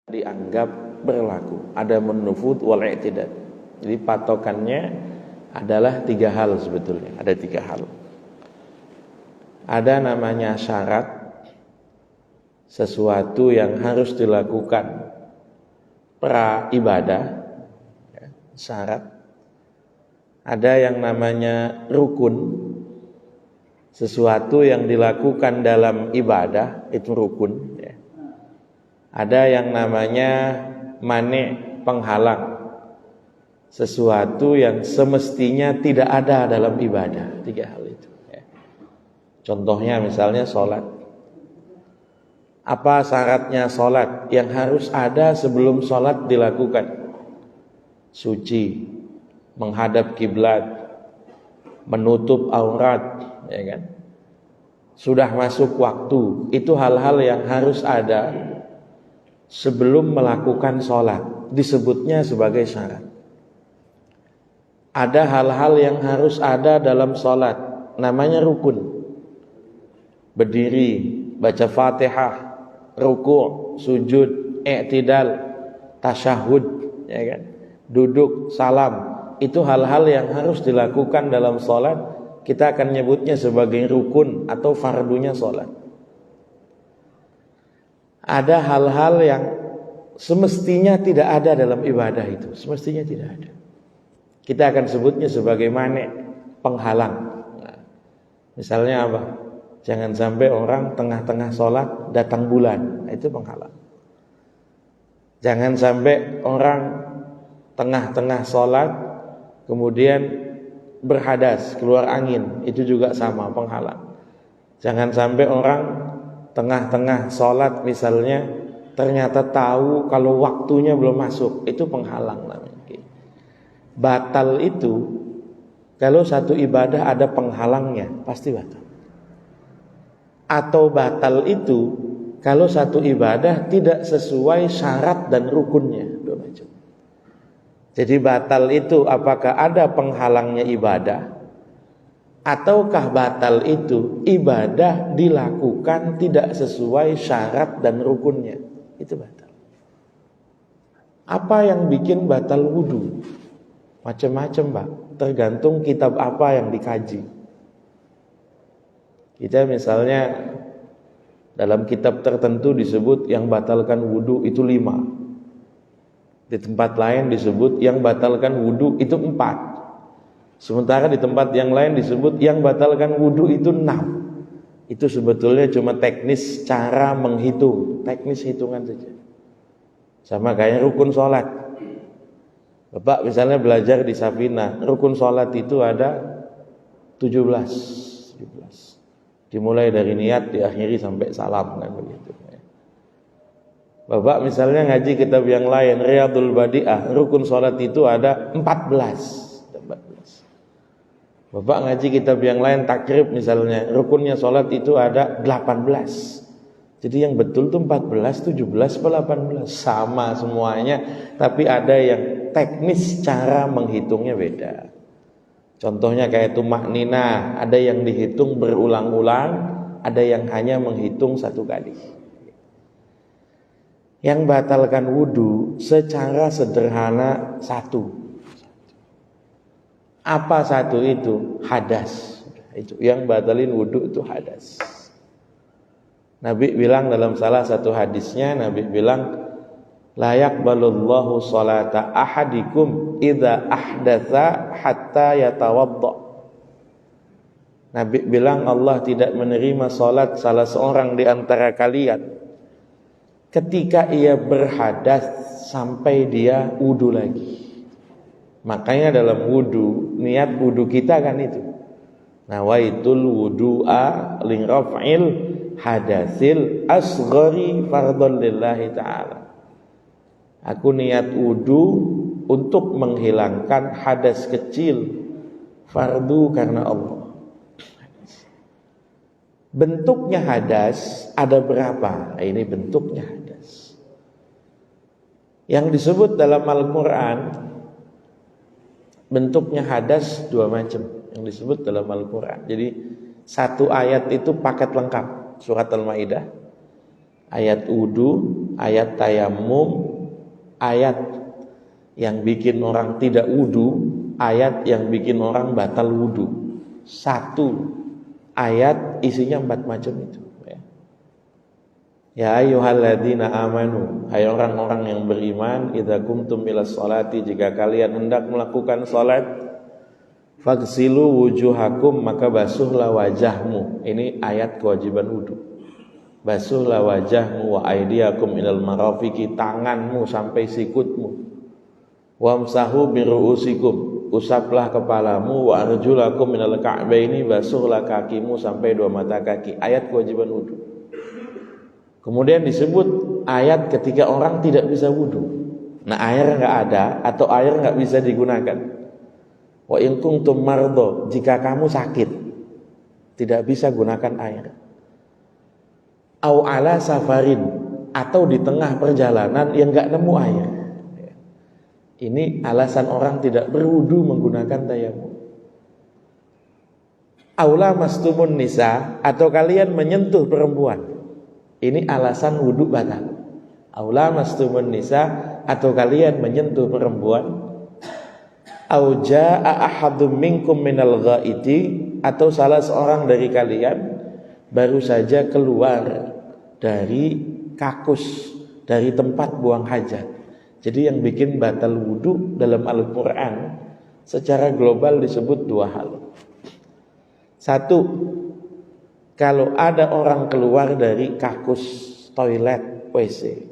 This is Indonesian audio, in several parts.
dianggap berlaku. Ada nufud wal i'tidad. Jadi patokannya adalah 3 hal sebetulnya. Ada 3 hal. Ada namanya syarat, sesuatu yang harus dilakukan pra ibadah, syarat. Ada yang namanya rukun, sesuatu yang dilakukan dalam ibadah itu rukun. Ada yang namanya mani', penghalang, sesuatu yang semestinya tidak ada dalam ibadah. 3 hal itu. Contohnya misalnya sholat. Apa syaratnya sholat yang harus ada sebelum sholat dilakukan? Suci, menghadap kiblat, menutup aurat, ya kan? Sudah masuk waktu. Itu hal-hal yang harus ada sebelum melakukan sholat, disebutnya sebagai syarat. Ada hal-hal yang harus ada dalam sholat, namanya rukun. Berdiri, baca fatihah, ruku', sujud, i'tidal, tasyahud, ya kan? Duduk, salam. Itu hal-hal yang harus dilakukan dalam sholat. Kita akan nyebutnya sebagai rukun atau fardunya sholat. Ada hal-hal yang semestinya tidak ada dalam ibadah itu. Semestinya tidak ada. Kita akan sebutnya sebagai mani', penghalang. Nah, misalnya apa? Jangan sampai orang tengah-tengah sholat datang bulan. Nah, itu penghalang. Jangan sampai orang tengah-tengah sholat kemudian berhadas, keluar angin. Itu juga sama, penghalang. Jangan sampai orang tengah-tengah sholat misalnya ternyata tahu kalau waktunya belum masuk, itu penghalang namanya. Batal itu kalau satu ibadah ada penghalangnya pasti batal. Atau batal itu kalau satu ibadah tidak sesuai syarat dan rukunnya. Dua macam. Jadi batal itu apakah ada penghalangnya ibadah, ataukah batal itu ibadah dilakukan tidak sesuai syarat dan rukunnya. Itu batal. Apa yang bikin batal wudu? Macam-macam, Pak. Tergantung kitab apa yang dikaji. Kita misalnya dalam kitab tertentu disebut yang batalkan wudu itu 5. Di tempat lain disebut yang batalkan wudu itu 4. Sementara di tempat yang lain disebut yang batalkan wudu itu 6. Itu sebetulnya cuma teknis cara menghitung, teknis hitungan saja. Sama kayak rukun sholat. Bapak misalnya belajar di Safina, rukun sholat itu ada 17. Dimulai dari niat, diakhiri sampai salam, kan begitu. Bapak misalnya ngaji kitab yang lain, Riyadul Badi'ah, rukun sholat itu ada 14. Bapak ngaji kitab yang lain, takrib misalnya, rukunnya sholat itu ada 18. Jadi yang betul tuh 14, 17, 18 sama semuanya, tapi ada yang teknis cara menghitungnya beda. Contohnya kayak tumakninah, ada yang dihitung berulang-ulang, ada yang hanya menghitung 1 kali. Yang batalkan wudu secara sederhana 1. Apa 1 itu? Hadas. Itu yang batalin wudu itu hadas. Nabi bilang dalam salah satu hadisnya, Nabi bilang, la yaqbalullahu sholata ahadikum idza ahdatsa hatta yatawadda. Nabi bilang Allah tidak menerima salat salah seorang di antara kalian ketika ia berhadas sampai dia wudu lagi. Makanya dalam wudu, niat wudu kita kan itu. Nawaitul wudu'a li raf'il hadasil asghari fardhon lillahi ta'ala. Aku niat wudu untuk menghilangkan hadas kecil, fardu karena Allah. Bentuknya hadas ada berapa? Nah, ini bentuknya hadas. Yang disebut dalam Al-Quran, bentuknya hadas 2 macam. Yang disebut dalam Al-Quran. Jadi 1 ayat itu paket lengkap. Surat Al-Maidah, ayat wudu, ayat tayamum, ayat yang bikin orang tidak wudu, ayat yang bikin orang batal wudu. Satu ayat isinya 4 macam itu. Ya ayyuhalladzina amanu, hai orang-orang yang beriman, idza qumtum ilas sholati, jika kalian hendak melakukan salat, faghsilu wujuhakum, maka basuhlah wajahmu. Ini ayat kewajiban wudu. Basuhlah wajahmu, wa aydiyakum ilal marafiqi, tanganmu sampai sikutmu. Wamsahu biruusikum, usaplah kepalamu, wa arjulakum minal ka'baini, basuhlah kakimu sampai 2 mata kaki. Ayat kewajiban wudu. Kemudian disebut ayat ketika orang tidak bisa wudu. Nah, air nggak ada atau air nggak bisa digunakan. Wa in kuntum mardha, jika kamu sakit tidak bisa gunakan air. Au ala safarin, atau di tengah perjalanan yang nggak nemu air. Ini alasan orang tidak berwudu menggunakan tayamum. Aula mastumun nisa, atau kalian menyentuh perempuan. Ini alasan wudu batal. Aula mastumun nisa, atau kalian menyentuh perempuan. Au jaa ahadum minkum minal ghaiti, atau salah seorang dari kalian baru saja keluar dari kakus, dari tempat buang hajat. Jadi yang bikin batal wudu dalam Al-Quran secara global disebut 2 hal. Satu, kalau ada orang keluar dari kakus toilet WC.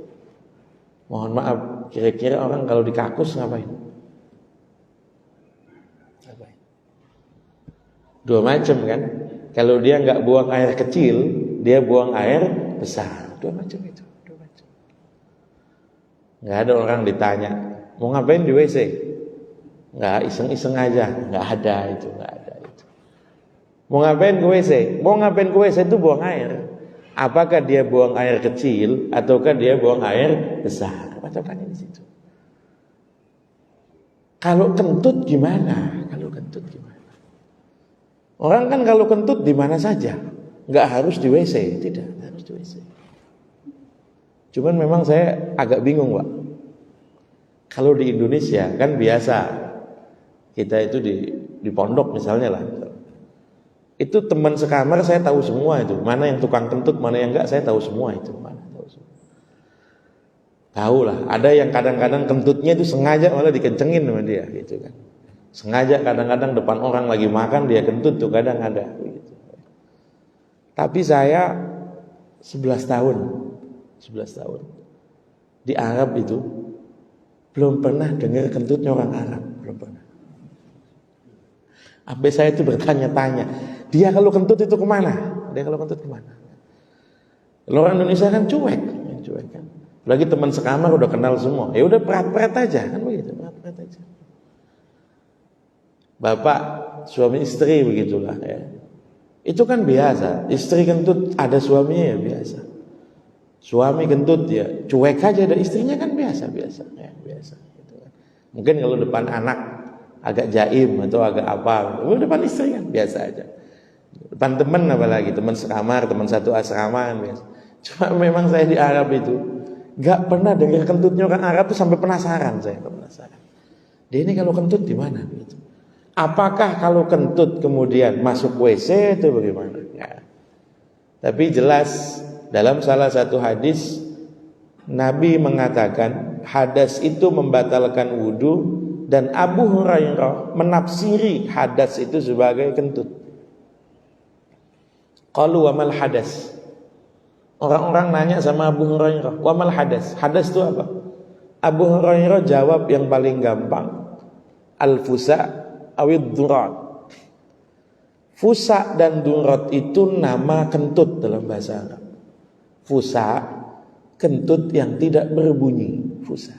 Mohon maaf, kira-kira orang kalau di kakus ngapain? 2 macam kan? Kalau dia nggak buang air kecil, dia buang air besar. 2 macam itu. 2 macam. Nggak ada orang ditanya, mau ngapain di WC? Nggak, iseng-iseng aja. Nggak ada itu, nggak ada. Mau ngapain ke WC? Mau ngapain ke WC itu buang air. Apakah dia buang air kecil ataukah dia buang air besar? Patokannya di situ. Kalau kentut gimana? Kalau kentut gimana? Orang kan kalau kentut di mana saja, nggak harus di WC, tidak harus di WC. Cuman memang saya agak bingung, Pak. Kalau di Indonesia kan biasa kita itu di pondok misalnya lah. Itu teman sekamar saya tahu semua itu. Mana yang tukang kentut, mana yang enggak, saya tahu semua itu. Tahu lah. Ada yang kadang-kadang kentutnya itu sengaja malah dikencengin sama dia, gitu kan. Sengaja kadang-kadang depan orang lagi makan dia kentut tuh, kadang ada. Gitu. Tapi saya 11 tahun di Arab itu belum pernah dengar kentutnya orang Arab, belum pernah. Sampai saya itu bertanya-tanya, dia kalau kentut itu kemana? Dia kalau kentut kemana? Kalau orang Indonesia kan cuek kan. Lagi teman sekamar udah kenal semua, ya udah perat-perat aja kan begitu, perat-perat aja. Bapak suami istri begitulah ya. Itu kan biasa, istri kentut ada suaminya ya biasa. Suami kentut ya cuek aja, ada istrinya kan biasa ya, biasa. Gitu kan. Mungkin kalau depan anak agak jaim atau agak apa, depan istri kan biasa aja. Depan teman apalagi, teman sekamar, teman satu asrama kan biasa. Cuma memang saya di Arab itu gak pernah dengar kentutnya orang Arab tuh sampai penasaran saya, penasaran. Dia ini kalau kentut di mana gitu? Apakah kalau kentut kemudian masuk WC itu bagaimana? Ya. Tapi jelas dalam salah satu hadis Nabi mengatakan hadas itu membatalkan wudu. Dan Abu Hurairah menafsiri hadas itu sebagai kentut. Qalu wa mal hadas. Orang-orang nanya sama Abu Hurairah, wa mal hadas? Hadas itu apa? Abu Hurairah jawab yang paling gampang, al-fusa awid durat. Fusa dan durat itu nama kentut dalam bahasa Arab. Fusa, kentut yang tidak berbunyi, fusa.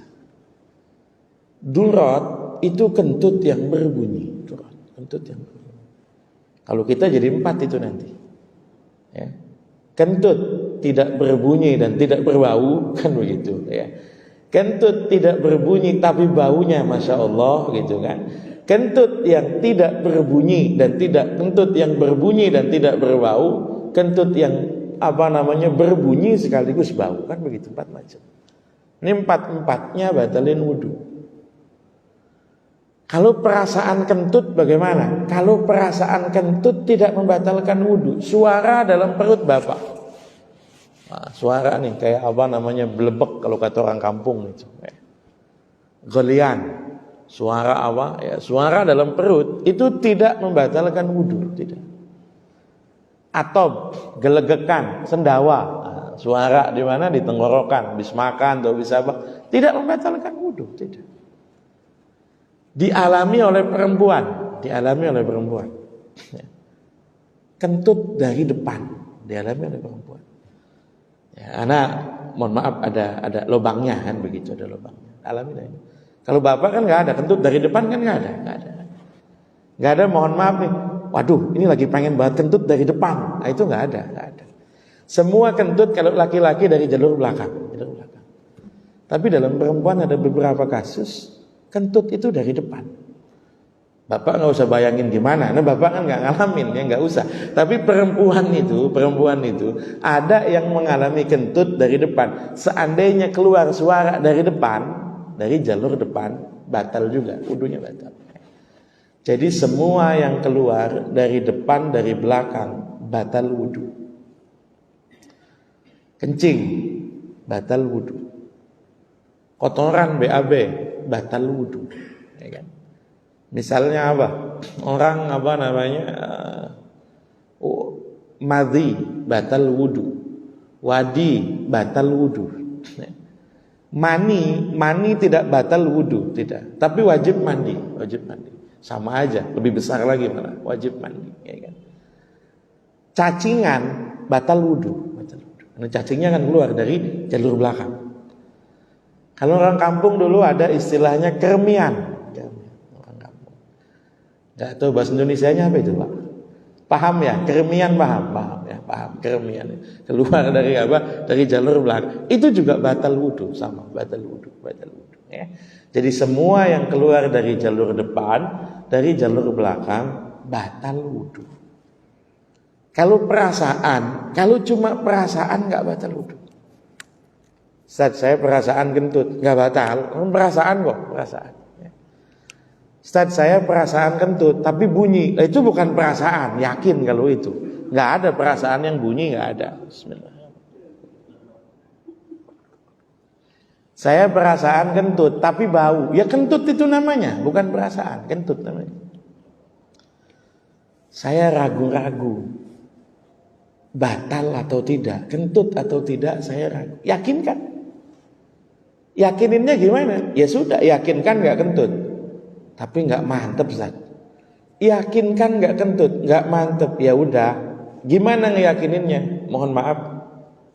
Durat itu kentut yang berbunyi. Durat, kentut yang berbunyi. Kalau kita jadi 4 itu nanti. Ya. Kentut tidak berbunyi dan tidak berbau, kan begitu. Ya. Kentut tidak berbunyi tapi baunya masya Allah, gitu kan. Kentut yang tidak berbunyi dan tidak, kentut yang berbunyi dan tidak berbau, kentut yang berbunyi sekaligus bau, kan begitu, 4 macam. Ini empat-empatnya batalin wudu. Kalau perasaan kentut bagaimana? Kalau perasaan kentut tidak membatalkan wudu. Suara dalam perut bapak. Nah, suara nih kayak apa namanya, blebek kalau kata orang kampung itu. Golian. Suara apa? Ya, suara dalam perut itu tidak membatalkan wudu, tidak. Atau gelegekan, sendawa. Nah, suara di mana? Di tenggorokan, habis makan atau bisa apa? Tidak membatalkan wudu, tidak. Dialami oleh perempuan. Kentut dari depan, dialami oleh perempuan. Ya, anak, mohon maaf ada lubangnya kan begitu, ada lubangnya. Alami ini. Kalau bapak kan nggak ada, kentut dari depan kan nggak ada. Mohon maaf nih. Waduh, ini lagi pengen banget kentut dari depan. Nah, itu nggak ada. Semua kentut kalau laki-laki dari jalur belakang. Tapi dalam perempuan ada beberapa kasus kentut itu dari depan. Bapak nggak usah bayangin gimana, nah bapak kan nggak ngalamin, ya nggak usah. Tapi perempuan itu ada yang mengalami kentut dari depan. Seandainya keluar suara dari depan, dari jalur depan, batal juga, wudunya batal. Jadi semua yang keluar dari depan, dari belakang, batal wudu. Kencing, batal wudu. Kotoran BAB, batal wudu, ya kan? Misalnya apa? Orang madhi, batal wudu. Wadi, batal wudu. Mani tidak batal wudu, tidak. Tapi wajib mandi. Sama aja, lebih besar lagi malah, wajib mandi, ya kan? Cacingan batal wudu. Karena cacingnya kan keluar dari jalur belakang. Kalau orang kampung dulu ada istilahnya kermian. Orang kampung. Gak tahu bahasa Indonesianya apa itu, Pak? Paham ya? Kermian paham ya, paham kermian. Keluar dari apa? Dari jalur belakang. Itu juga batal wudu, sama batal wudu ya. Jadi semua yang keluar dari jalur depan, dari jalur belakang, batal wudu. Kalau cuma perasaan nggak batal wudu. Ustaz, saya perasaan kentut, nggak batal. Perasaan kok, perasaan. Ustaz, saya perasaan kentut, tapi bunyi. Itu bukan perasaan, yakin kalau itu. Nggak ada perasaan yang bunyi, nggak ada. Bismillah. Saya perasaan kentut, tapi bau. Ya kentut itu namanya, bukan perasaan, kentut namanya. Saya ragu-ragu, batal atau tidak, kentut atau tidak, saya ragu. Yakinkan. Yakininnya gimana? Ya sudah, yakinkan nggak kentut, tapi nggak mantep, Ustaz. Yakinkan nggak kentut, nggak mantep, ya udah. Gimana ngeyakininnya? Mohon maaf,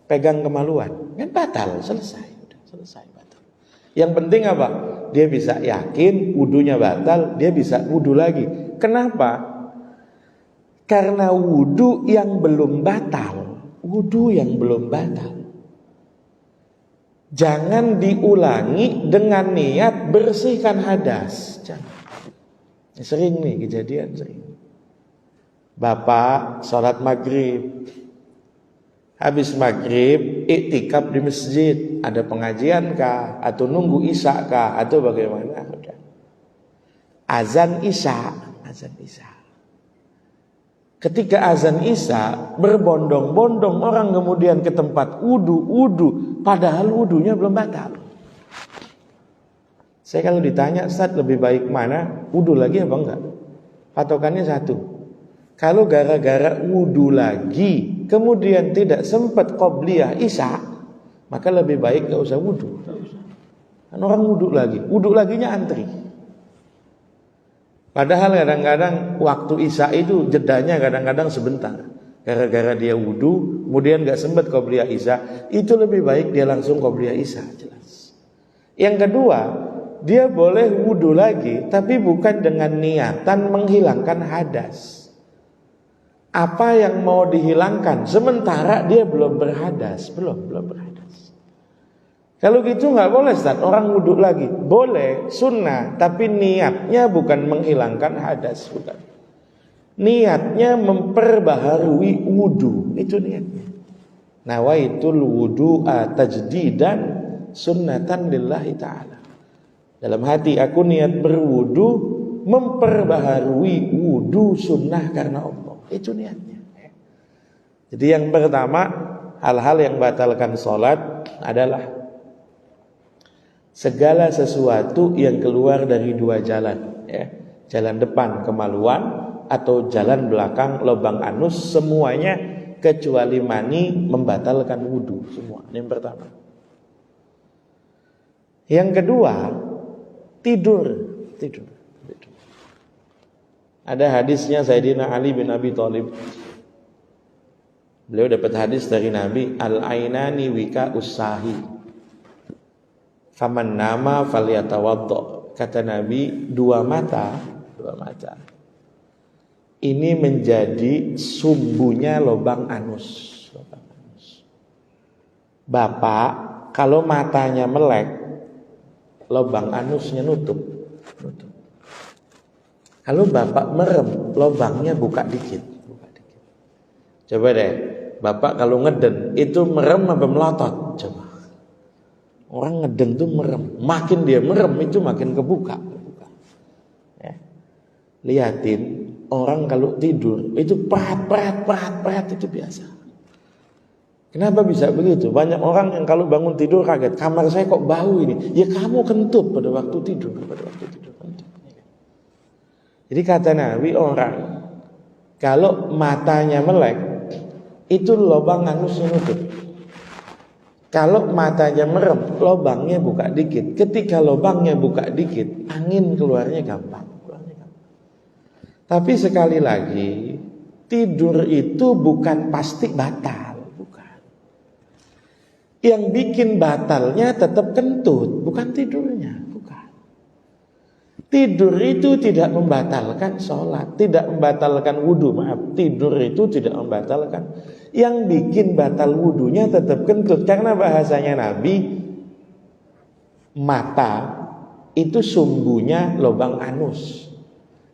pegang kemaluan, kan batal, selesai batal. Yang penting apa? Dia bisa yakin, wudunya batal, dia bisa wudu lagi. Kenapa? Karena wudu yang belum batal. Jangan diulangi dengan niat bersihkan hadas. Jangan. Sering nih kejadian, sering. Bapak sholat maghrib, habis maghrib iktikaf di masjid, ada pengajian kah, atau nunggu isya kah, atau bagaimana? Udah. Azan isya. Ketika azan isya, berbondong-bondong orang kemudian ke tempat wudu, padahal wudunya belum batal. Saya kalau ditanya, Ustaz lebih baik mana? Wudu lagi apa enggak? Patokannya satu. Kalau gara-gara wudu lagi, kemudian tidak sempat qobliyah isya, maka lebih baik enggak usah wudu. Kan orang wudu laginya antri. Padahal kadang-kadang waktu isya itu jedanya kadang-kadang sebentar. Gara-gara dia wudu, kemudian gak sempat qobliyah isya, itu lebih baik dia langsung qobliyah isya, jelas. Yang kedua, dia boleh wudu lagi, tapi bukan dengan niatan menghilangkan hadas. Apa yang mau dihilangkan? Sementara dia belum berhadas, belum berhadas. Kalau gitu nggak boleh, Ustaz. Orang wudhu lagi boleh, sunnah, tapi niatnya bukan menghilangkan hadas, bukan. Niatnya memperbaharui wudhu, itu niatnya. Nawaitul wudu'a tajdidan sunnatan lillahi ta'ala. Dalam hati aku niat berwudu, memperbaharui wudu sunnah karena Allah. Itu niatnya. Jadi yang pertama, hal-hal yang batalkan sholat adalah segala sesuatu yang keluar dari dua jalan, ya. Jalan depan kemaluan atau jalan belakang lubang anus, semuanya kecuali mani membatalkan wudu semua. Ini yang pertama. Yang kedua, tidur. Ada hadisnya Sayyidina Ali bin Abi Thalib. Beliau dapat hadis dari Nabi, al-ainani wika usahi, faman nama falyatawaddo. Kata Nabi, dua mata ini menjadi sumbunya lubang anus. Bapak kalau matanya melek, lubang anusnya nutup. Kalau bapak merem, lubangnya buka dikit. Coba deh, bapak kalau ngeden itu merem apa melotot? Coba. Orang ngeden tuh merem, makin dia merem itu makin kebuka. Ya. Lihatin orang kalau tidur itu perat itu biasa. Kenapa bisa begitu? Banyak orang yang kalau bangun tidur kaget, kamar saya kok bau ini? Ya kamu kentut pada waktu tidur. Jadi kata Nabi, orang kalau matanya melek itu lubang anusnya nutup. Kalau matanya merem, lubangnya buka dikit. Ketika lubangnya buka dikit, angin keluarnya gampang. Tapi sekali lagi, tidur itu bukan pasti batal, bukan. Yang bikin batalnya tetap kentut, bukan tidurnya, bukan. Tidur itu tidak membatalkan sholat, tidak membatalkan wudu, tidur itu tidak membatalkan. Yang bikin batal wudunya tetap kentut, karena bahasanya Nabi, mata itu sumbunya lubang anus.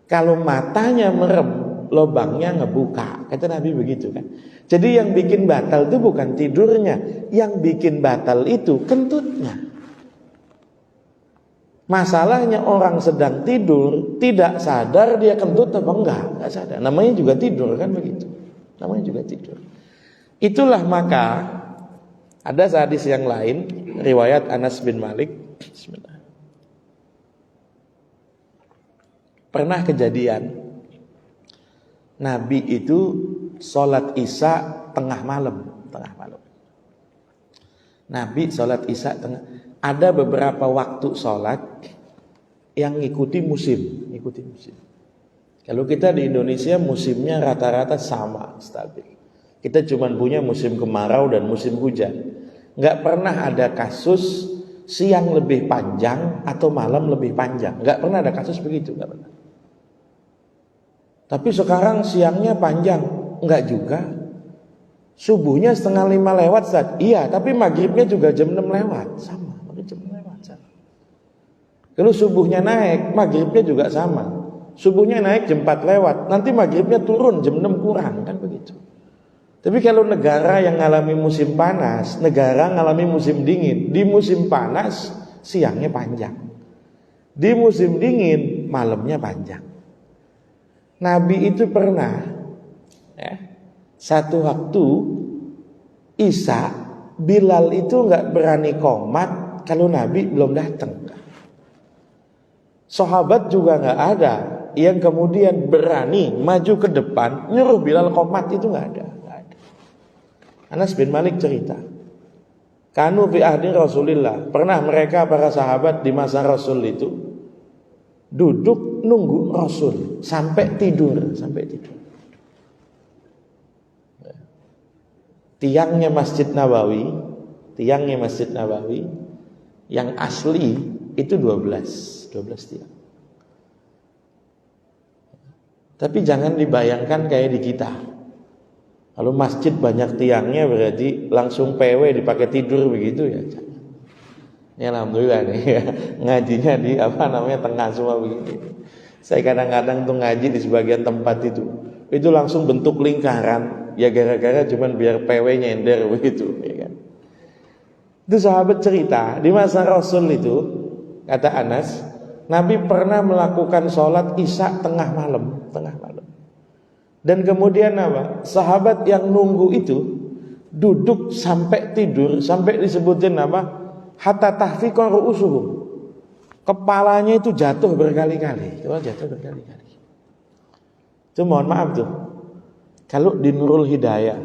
Kalau matanya merem, lubangnya ngebuka. Kata Nabi begitu kan. Jadi yang bikin batal itu bukan tidurnya, yang bikin batal itu kentutnya. Masalahnya orang sedang tidur tidak sadar dia kentut apa enggak sadar. Namanya juga tidur kan begitu. Namanya juga tidur. Itulah maka ada hadis yang lain riwayat Anas bin Malik. Bismillah. Pernah kejadian Nabi itu sholat isya tengah malam. Nabi sholat isya ada beberapa waktu sholat yang ngikuti musim. Kalau kita di Indonesia musimnya rata-rata sama, stabil. Kita cuma punya musim kemarau dan musim hujan. Nggak pernah ada kasus siang lebih panjang atau malam lebih panjang. Nggak pernah ada kasus begitu, nggak pernah. Tapi sekarang siangnya panjang, nggak juga. Subuhnya 4:30 lewat, Ustaz. Iya, tapi maghribnya juga jam 6 lewat, sama. Jam 6 lewat, sama. Kalau subuhnya naik, maghribnya juga sama. Subuhnya naik jam 4 lewat, nanti maghribnya turun jam 6 kurang, kan begitu. Tapi kalau negara yang ngalami musim panas, negara ngalami musim dingin. Di musim panas siangnya panjang, di musim dingin malamnya panjang. Nabi itu pernah satu waktu Isya, Bilal itu nggak berani qomat kalau Nabi belum datang. Sahabat juga nggak ada yang kemudian berani maju ke depan nyuruh Bilal qomat, itu nggak ada. Anas bin Malik cerita, kanu fi ahdi Rasulillah, pernah mereka para sahabat di masa Rasul itu duduk nunggu Rasul sampai tidur. Tiangnya Masjid Nabawi yang asli itu 12 tiang. Tapi jangan dibayangkan kayak di kita. Kalau masjid banyak tiangnya berarti langsung PW dipakai tidur begitu ya. Ini alhamdulillah nih ya, ngajinya di tengah semua begini. Saya kadang-kadang tuh ngaji di sebagian tempat itu langsung bentuk lingkaran, ya gara-gara cuman biar PW nyender begitu, ya kan. Itu sahabat cerita, di masa Rasul itu, kata Anas, Nabi pernah melakukan sholat isya tengah malam. Dan kemudian apa? Sahabat yang nunggu itu duduk sampai tidur, sampai disebutin apa? Hatta tahfiqa ru'usuhum. Kepalanya itu jatuh berkali-kali. Itu mohon maaf tuh. Kalau di Nurul Hidayah,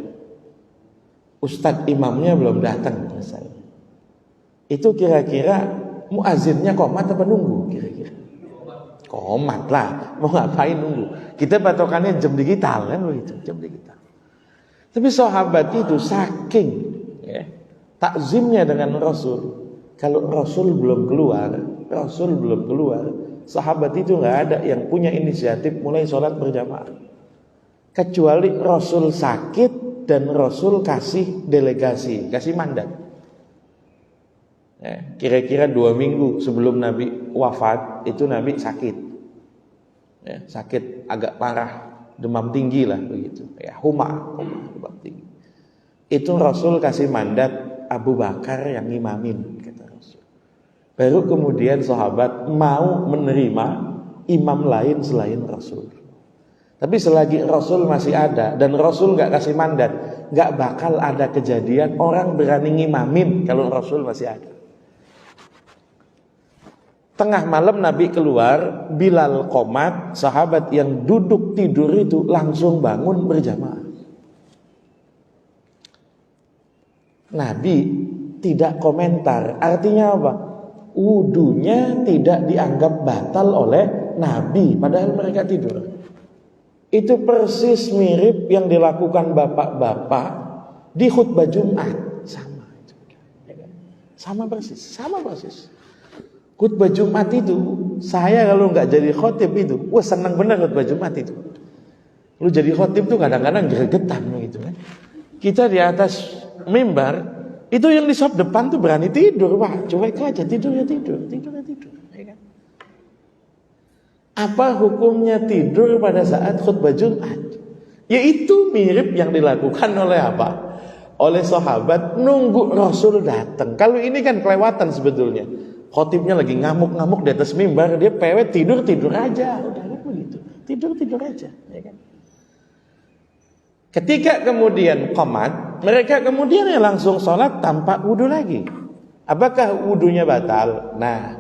Ustadz imamnya belum datang misalnya, itu kira-kira muazzinnya qomat apa nunggu kira-kira? Qomat lah, mau ngapain nunggu? Kita patokannya jam digital kan begitu, jam digital. Tapi sahabat itu saking takzimnya dengan Rasul. Kalau Rasul belum keluar, sahabat itu nggak ada yang punya inisiatif mulai sholat berjamaah. Kecuali Rasul sakit dan Rasul kasih delegasi, kasih mandat. Kira-kira 2 minggu sebelum Nabi wafat itu Nabi sakit, sakit agak parah, demam tinggi lah begitu, huma demam tinggi. Itu Rasul kasih mandat Abu Bakar yang ngimamin, kata Rasul. Baru kemudian sahabat mau menerima imam lain selain Rasul. Tapi selagi Rasul masih ada dan Rasul nggak kasih mandat, nggak bakal ada kejadian orang berani ngimamin kalau Rasul masih ada. Tengah malam Nabi keluar, Bilal qomat, sahabat yang duduk tidur itu langsung bangun berjamaah. Nabi tidak komentar, artinya apa? Wudunya tidak dianggap batal oleh Nabi, padahal mereka tidur. Itu persis mirip yang dilakukan bapak-bapak di khutbah Jumat, sama persis. Khutbah Jumat itu, saya kalau nggak jadi khotib itu, wah senang benar khutbah Jumat itu. Lu jadi khotib tuh kadang-kadang gregetan gitu kan. Kita di atas mimbar, itu yang di sop depan tuh berani tidur, wah cuek aja, tidur. Ya kan? Apa hukumnya tidur pada saat khutbah Jumat? Yaitu mirip yang dilakukan oleh apa? Oleh sahabat nunggu Rasul datang. Kalau ini kan kelewatan sebetulnya. Khotibnya lagi ngamuk-ngamuk di atas mimbar, dia pewet tidur aja, udah kan begitu, tidur aja, ya kan? Ketika kemudian qomat, mereka kemudian langsung sholat tanpa wudu lagi. Apakah wudunya batal? Nah,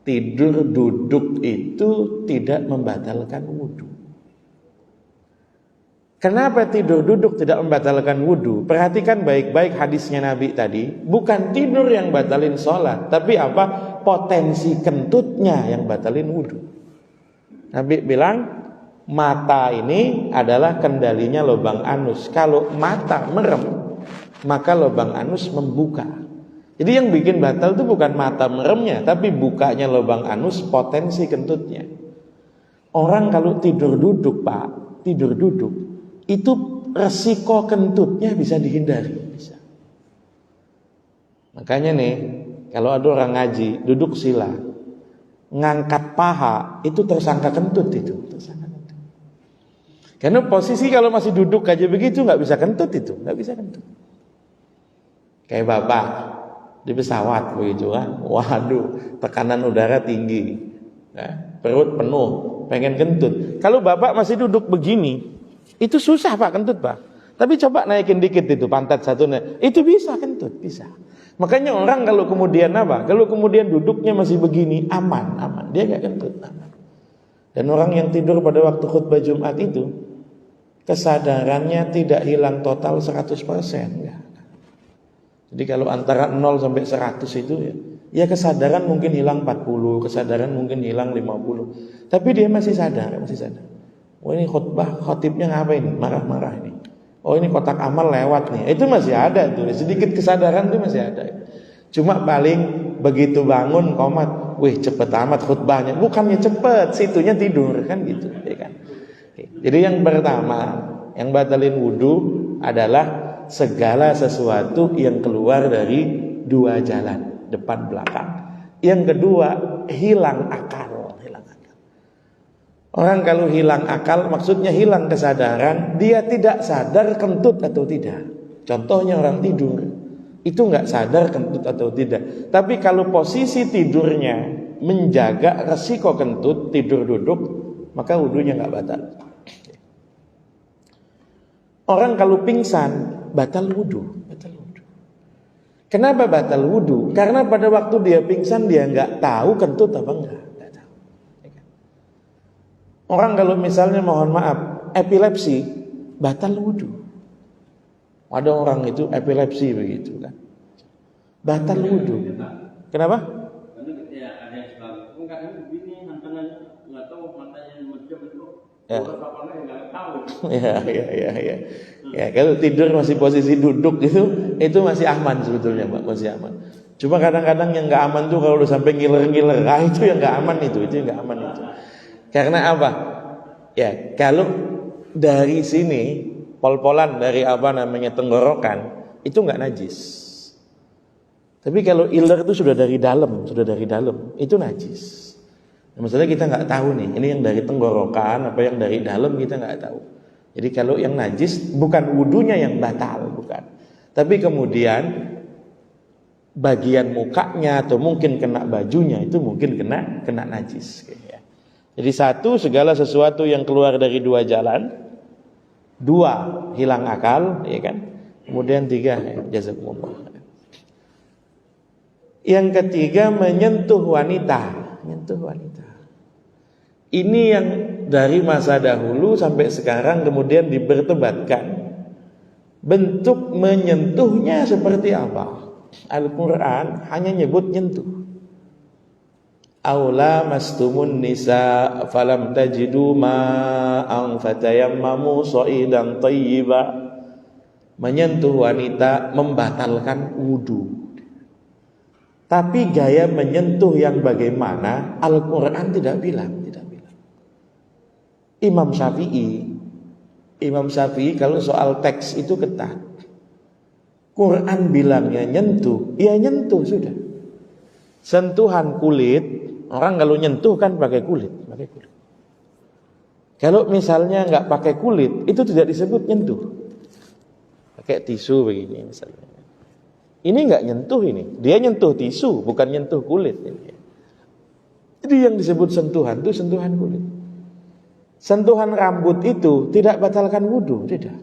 tidur duduk itu tidak membatalkan wudu. Kenapa tidur duduk tidak membatalkan wudu? Perhatikan baik-baik hadisnya Nabi tadi. Bukan tidur yang batalin sholat, tapi apa? Potensi kentutnya yang batalin wudu. Nabi bilang, mata ini adalah kendalinya lubang anus. Kalau mata merem, maka lubang anus membuka. Jadi yang bikin batal itu bukan mata meremnya, tapi bukanya lubang anus, potensi kentutnya. Orang kalau tidur duduk, Pak, tidur duduk, itu resiko kentutnya bisa dihindari, bisa. Makanya nih, kalau ada orang ngaji duduk sila, ngangkat paha itu tersangka kentut itu, tersangka kentut. Karena posisi kalau masih duduk aja begitu nggak bisa kentut itu, nggak bisa kentut. Kayak bapak di pesawat begitu kan, waduh tekanan udara tinggi, perut penuh, pengen kentut. Kalau bapak masih duduk begini, itu susah Pak kentut Pak. Tapi coba naikin dikit itu pantat satunya, itu bisa kentut, bisa. Makanya orang kalau kemudian apa? Kalau kemudian duduknya masih begini, aman, dia gak kentut, aman. Dan orang yang tidur pada waktu khutbah Jumat itu kesadarannya tidak hilang total 100%. Ya. Jadi kalau antara 0 sampai 100 itu ya kesadaran mungkin hilang 40, kesadaran mungkin hilang 50. Tapi dia masih sadar. Oh ini khutbah, khotibnya ngapain? Marah-marah ini. Oh ini kotak amal lewat nih. Itu masih ada tuh, sedikit kesadaran itu masih ada. Cuma paling begitu bangun qomat, wih cepet amat khutbahnya. Bukannya cepet, situnya tidur kan gitu, ya kan. Jadi yang pertama, yang batalin wudu adalah segala sesuatu yang keluar dari 2 jalan, depan belakang. Yang kedua, hilang akal. Orang kalau hilang akal, maksudnya hilang kesadaran, dia tidak sadar kentut atau tidak. Contohnya orang tidur. itu nggak sadar kentut atau tidak. Tapi kalau posisi tidurnya menjaga resiko kentut, tidur duduk, maka wudunya nggak batal. Orang kalau pingsan batal wudu. Kenapa batal wudu? Karena pada waktu dia pingsan dia nggak tahu kentut apa enggak. Orang kalau misalnya mohon maaf epilepsi batal wudu. Ada orang itu epilepsi begitu kan, batal wudu. Kenapa? Karena ya ada yang sebab kadang begini matanya nggak tahu matanya macam itu. Ya, kalau tidur masih posisi duduk itu masih aman sebetulnya, Pak, masih aman. Cuma kadang-kadang yang nggak aman tuh kalau udah sampai ngiler-ngiler, itu yang nggak aman itu yang nggak aman itu. Karena apa? Ya, kalau dari sini pol-polan dari tenggorokan itu nggak najis. Tapi kalau iler itu sudah dari dalam, itu najis. Nah, maksudnya kita nggak tahu nih, ini yang dari tenggorokan apa yang dari dalam kita nggak tahu. Jadi kalau yang najis bukan wudunya yang batal, bukan. Tapi kemudian bagian mukanya atau mungkin kena bajunya itu mungkin kena najis. Jadi satu, segala sesuatu yang keluar dari dua jalan. Dua, hilang akal, ya kan? Kemudian tiga, jazakumullah. Yang ketiga, menyentuh wanita. Ini yang dari masa dahulu sampai sekarang kemudian diperdebatkan. Bentuk menyentuhnya seperti apa? Al-Quran hanya nyebut nyentuh. Aula mastumun nisa falam tajidu ma'an fatayammamu sha'idan thayyiba. Menyentuh wanita membatalkan wudu. Tapi gaya menyentuh yang bagaimana Al-Quran tidak bilang. Imam Syafi'i kalau soal teks itu ketat. Quran bilangnya nyentuh, ya nyentuh sudah. Sentuhan kulit, orang kalau nyentuh kan pakai kulit. Kalau misalnya nggak pakai kulit, itu tidak disebut nyentuh. Pakai tisu begini misalnya. Ini nggak nyentuh ini, dia nyentuh tisu, bukan nyentuh kulit. Jadi yang disebut sentuhan itu sentuhan kulit. Sentuhan rambut itu tidak batalkan wudu, tidak.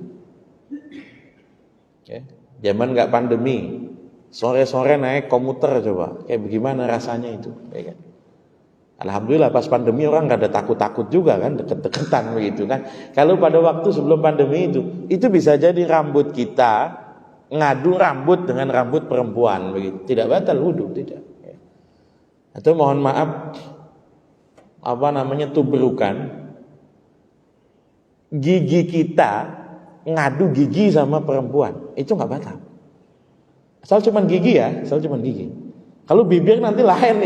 Zaman nggak pandemi, sore-sore naik komuter coba, kayak bagaimana rasanya itu, ya kan? Alhamdulillah pas pandemi orang nggak ada takut-takut juga kan, deket-deketan begitu kan. Kalau pada waktu sebelum pandemi itu bisa jadi rambut kita ngadu rambut dengan rambut perempuan begitu, tidak batal wudu, tidak. Atau mohon maaf, tubrukan gigi kita ngadu gigi sama perempuan, itu nggak batal. Asal cuman gigi ya, Kalau bibir nanti lain.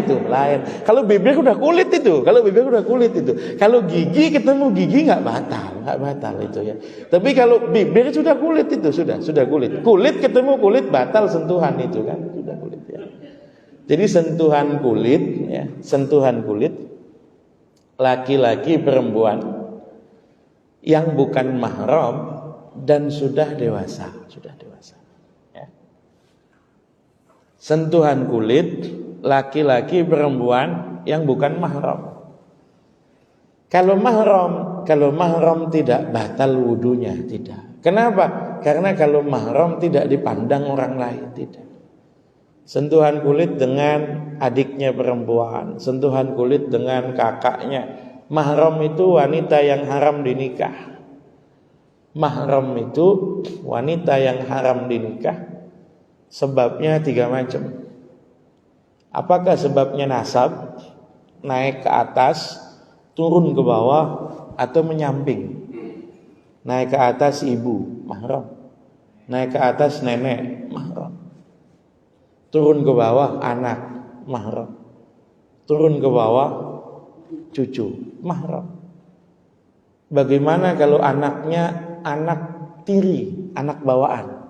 Kalau bibir udah kulit itu. Kalau gigi ketemu gigi nggak batal itu ya. Tapi kalau bibir sudah kulit itu sudah kulit. Kulit ketemu kulit batal sentuhan itu kan, sudah kulit ya. Jadi sentuhan kulit laki-laki perempuan yang bukan mahram dan sudah dewasa. Ya. Sentuhan kulit laki-laki perempuan yang bukan mahram. Kalau mahram tidak batal wudunya, tidak. Kenapa? Karena kalau mahram tidak dipandang orang lain, tidak. Sentuhan kulit dengan adiknya perempuan, sentuhan kulit dengan kakaknya. Mahram itu wanita yang haram dinikah. Mahram itu wanita yang haram dinikah. Sebabnya 3 macam. Apakah sebabnya nasab, naik ke atas, turun ke bawah, atau menyamping? Naik ke atas ibu, mahram. Naik ke atas nenek, mahram. Turun ke bawah anak, mahram. Turun ke bawah cucu, mahram. Bagaimana kalau anaknya anak tiri, anak bawaan?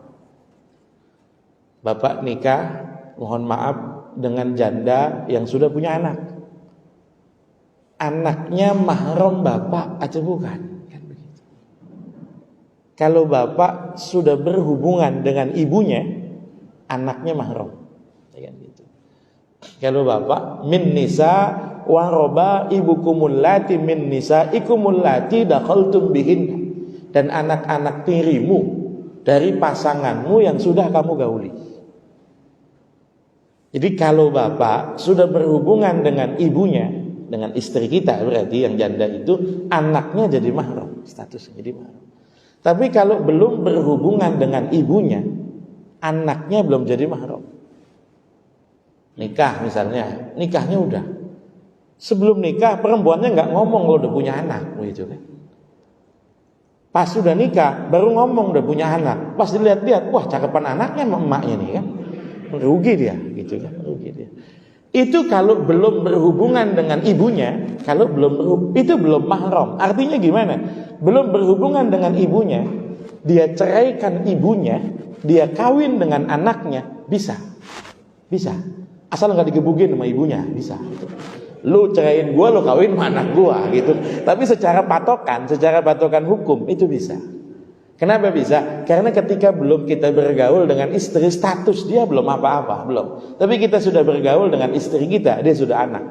Bapak nikah, mohon maaf, dengan janda yang sudah punya anak. Anaknya mahram bapak atau bukan? Kan begitu. Kalau bapak sudah berhubungan dengan ibunya, anaknya mahram. Ya kan gitu. Kalau bapak min nisa wa roba ibukumul lati min nisa ikumul lati dakhaltum bihinna, dan anak-anak tirimu dari pasanganmu yang sudah kamu gauli. Jadi kalau bapak sudah berhubungan dengan ibunya, dengan istri kita, berarti yang janda itu anaknya jadi mahram, statusnya jadi mahram. Tapi kalau belum berhubungan dengan ibunya, anaknya belum jadi mahram. Nikah misalnya, nikahnya udah. Sebelum nikah perempuannya nggak ngomong kalau udah punya anak, begitu kan? Pas sudah nikah baru ngomong udah punya anak. Pas dilihat-lihat, wah cakepan anaknya sama emaknya nih kan, rugi dia, gitu kan? Rugi dia. Itu kalau belum berhubungan dengan ibunya, kalau belum itu belum mahram. Artinya gimana? Belum berhubungan dengan ibunya, dia ceraikan ibunya, dia kawin dengan anaknya, bisa. Asal nggak digebukin sama ibunya, bisa. Lu ceraiin gua, lu kawin sama anak gua, gitu. Tapi secara patokan hukum itu bisa. Kenapa bisa? Karena ketika belum kita bergaul dengan istri, status dia belum apa-apa, belum. Tapi kita sudah bergaul dengan istri kita, dia sudah anak.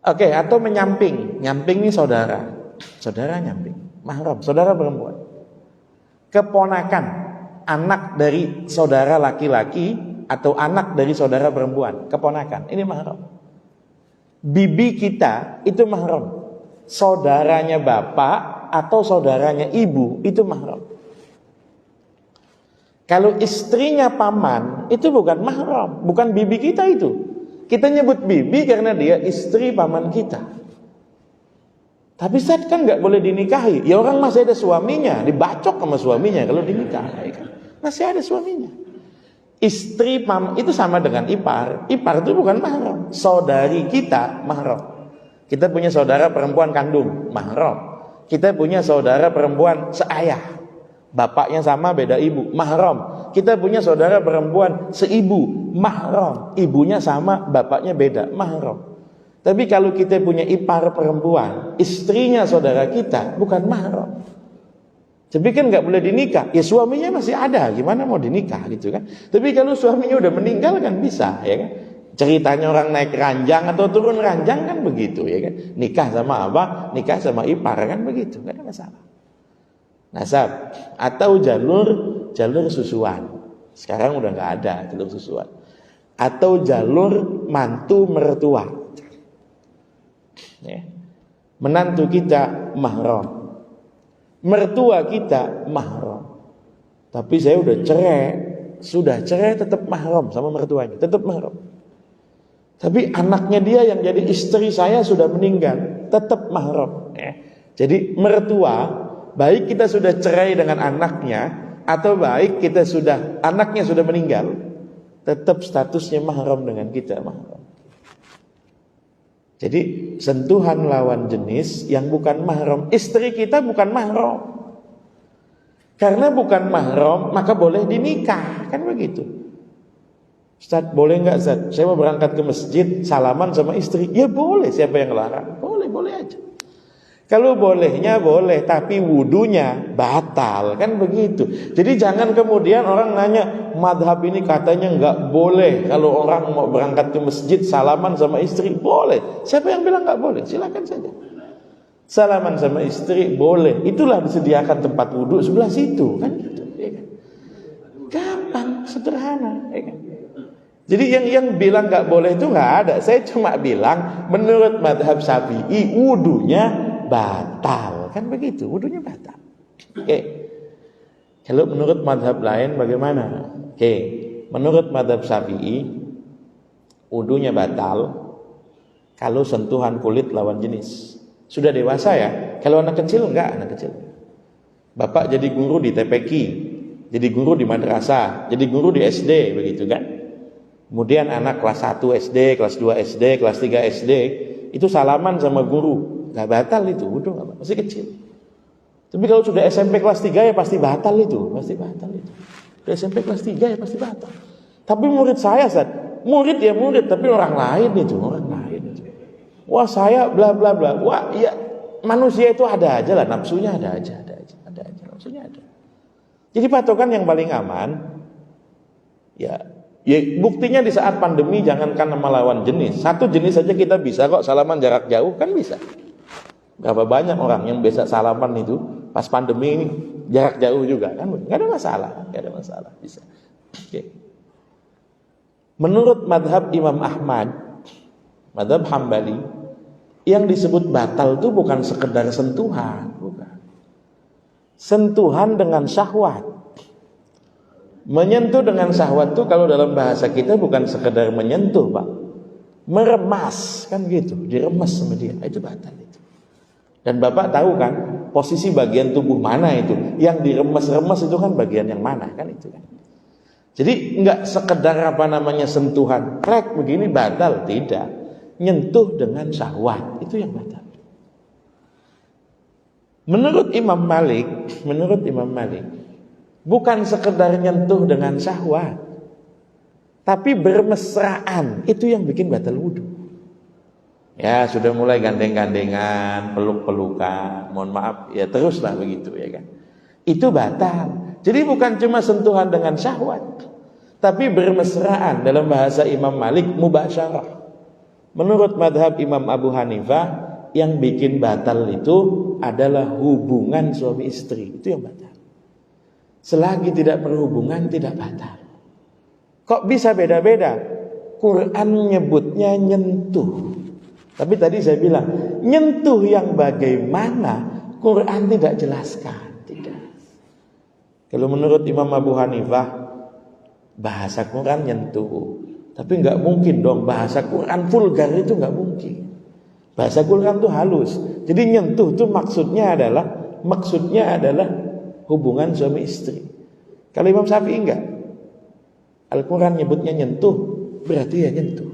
Oke, atau menyamping. Nyamping ini saudara nyamping, mahram, saudara perempuan. Keponakan, anak dari saudara laki-laki atau anak dari saudara perempuan, keponakan, ini mahram. Bibi kita itu mahram. Saudaranya bapak atau saudaranya ibu itu mahram. Kalau istrinya paman itu bukan mahram, bukan bibi kita itu. Kita nyebut bibi karena dia istri paman kita. Tapi saat kan nggak boleh dinikahi. Ya orang masih ada suaminya, dibacok sama suaminya kalau dinikahi kan. Masih ada suaminya. Istri paman itu sama dengan ipar. Ipar itu bukan mahram. Saudari kita mahram. Kita punya saudara perempuan kandung, mahram. Kita punya saudara perempuan seayah, bapaknya sama beda ibu, mahram. Kita punya saudara perempuan seibu, mahram. Ibunya sama, bapaknya beda, mahram. Tapi kalau kita punya ipar perempuan, istrinya saudara kita, bukan mahram. Tapi kan nggak boleh dinikah. Ya suaminya masih ada, gimana mau dinikah gitu kan? Tapi kalau suaminya udah meninggal kan bisa, ya kan? Ceritanya orang naik ranjang atau turun ranjang kan begitu, ya kan? Nikah sama apa? Nikah sama ipar kan begitu, nggak ada masalah. Nasab atau jalur susuan. Sekarang udah nggak ada jalur susuan. Atau jalur mantu mertua. Ya. Menantu kita mahram. Mertua kita mahram. Tapi saya sudah cerai tetap mahram sama mertuanya, tetap mahram. Tapi anaknya dia yang jadi istri saya sudah meninggal, tetap mahram. Ya. Jadi mertua, baik kita sudah cerai dengan anaknya atau baik kita anaknya sudah meninggal, tetap statusnya mahram dengan kita, mahram. Jadi sentuhan lawan jenis yang bukan mahram, istri kita bukan mahram. Karena bukan mahram maka boleh dinikah, kan begitu. Ustaz, boleh nggak Ustaz? Saya mau berangkat ke masjid, salaman sama istri. Ya boleh, siapa yang larang? Boleh aja. Kalau bolehnya boleh, tapi wudunya batal, kan begitu. Jadi jangan kemudian orang nanya, madhab ini katanya nggak boleh kalau orang mau berangkat ke masjid salaman sama istri. Boleh. Siapa yang bilang nggak boleh? Silakan saja. Salaman sama istri boleh. Itulah disediakan tempat wudu sebelah situ, kan gitu. Ya kan? Gampang, sederhana, ya kan? Jadi yang bilang nggak boleh itu nggak ada. Saya cuma bilang menurut madhab Syafi'i wudunya batal, kan begitu, wudunya batal. Oke. Kalau menurut madhab lain bagaimana? Oke. Menurut madhab Syafi'i wudunya batal kalau sentuhan kulit lawan jenis. Sudah dewasa ya. Kalau anak kecil enggak, anak kecil. Bapak jadi guru di TPQ, jadi guru di madrasah, jadi guru di SD, begitu kan? Kemudian anak kelas 1 SD, kelas 2 SD, kelas 3 SD itu salaman sama guru. Gak batal itu, wudu gak batal, masih kecil. Tapi kalau sudah SMP kelas 3 ya pasti batal itu, Sudah SMP kelas 3 ya pasti batal. Tapi murid saya, murid ya murid, tapi orang lain itu. Wah saya bla bla bla. Wah ya manusia itu ada aja lah, nafsunya ada aja, nafsunya ada. Jadi patokan yang paling aman, Ya, buktinya di saat pandemi jangankan melawan jenis, satu jenis saja kita bisa kok salaman jarak jauh, kan bisa. Berapa banyak orang yang biasa salaman itu pas pandemi ini jarak jauh juga kan, nggak ada masalah, bisa. Oke. Menurut madhab Imam Ahmad, madhab Hambali, yang disebut batal itu bukan sekedar sentuhan, bukan. Sentuhan dengan syahwat. Menyentuh dengan syahwat itu kalau dalam bahasa kita bukan sekedar menyentuh, Pak. Meremas, kan gitu, diremas sama dia, itu batal itu. Dan Bapak tahu kan, posisi bagian tubuh mana itu? Yang diremas-remas itu kan bagian yang mana, kan itu kan. Jadi enggak sekedar sentuhan, krek begini batal, tidak. Nyentuh dengan syahwat, itu yang batal. Menurut Imam Malik, bukan sekedar nyentuh dengan syahwat, tapi bermesraan, itu yang bikin batal wudu. Ya sudah mulai gandeng-gandengan, peluk-pelukan, mohon maaf, ya teruslah begitu ya kan. Itu batal. Jadi bukan cuma sentuhan dengan syahwat, tapi bermesraan, dalam bahasa Imam Malik mubasyarah. Menurut madhab Imam Abu Hanifah, yang bikin batal itu adalah hubungan suami istri, itu yang batal. Selagi tidak berhubungan tidak batal. Kok bisa beda-beda? Quran menyebutnya nyentuh. Tapi tadi saya bilang, nyentuh yang bagaimana Quran tidak jelaskan, tidak. Kalau menurut Imam Abu Hanifah, bahasa Quran nyentuh. Tapi nggak mungkin dong bahasa Quran vulgar, itu nggak mungkin. Bahasa Quran itu halus. Jadi nyentuh itu maksudnya adalah hubungan suami istri. Kalau Imam Syafi'i enggak. Al-Quran nyebutnya nyentuh, berarti ya nyentuh.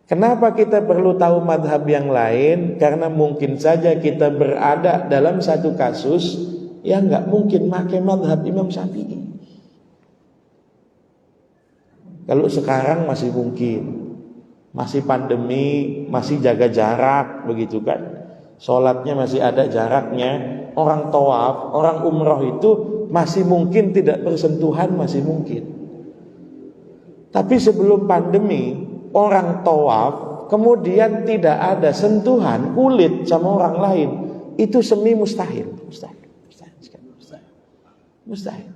Kenapa kita perlu tahu madhab yang lain? Karena mungkin saja kita berada dalam satu kasus yang nggak mungkin pakai madhab Imam Syafi'i. Kalau sekarang masih mungkin, masih pandemi, masih jaga jarak, begitu kan? Sholatnya masih ada jaraknya. Orang tawaf, orang umroh itu masih mungkin tidak bersentuhan, masih mungkin. Tapi sebelum pandemi, orang tawaf kemudian tidak ada sentuhan kulit sama orang lain, itu semi mustahil. Mustahil.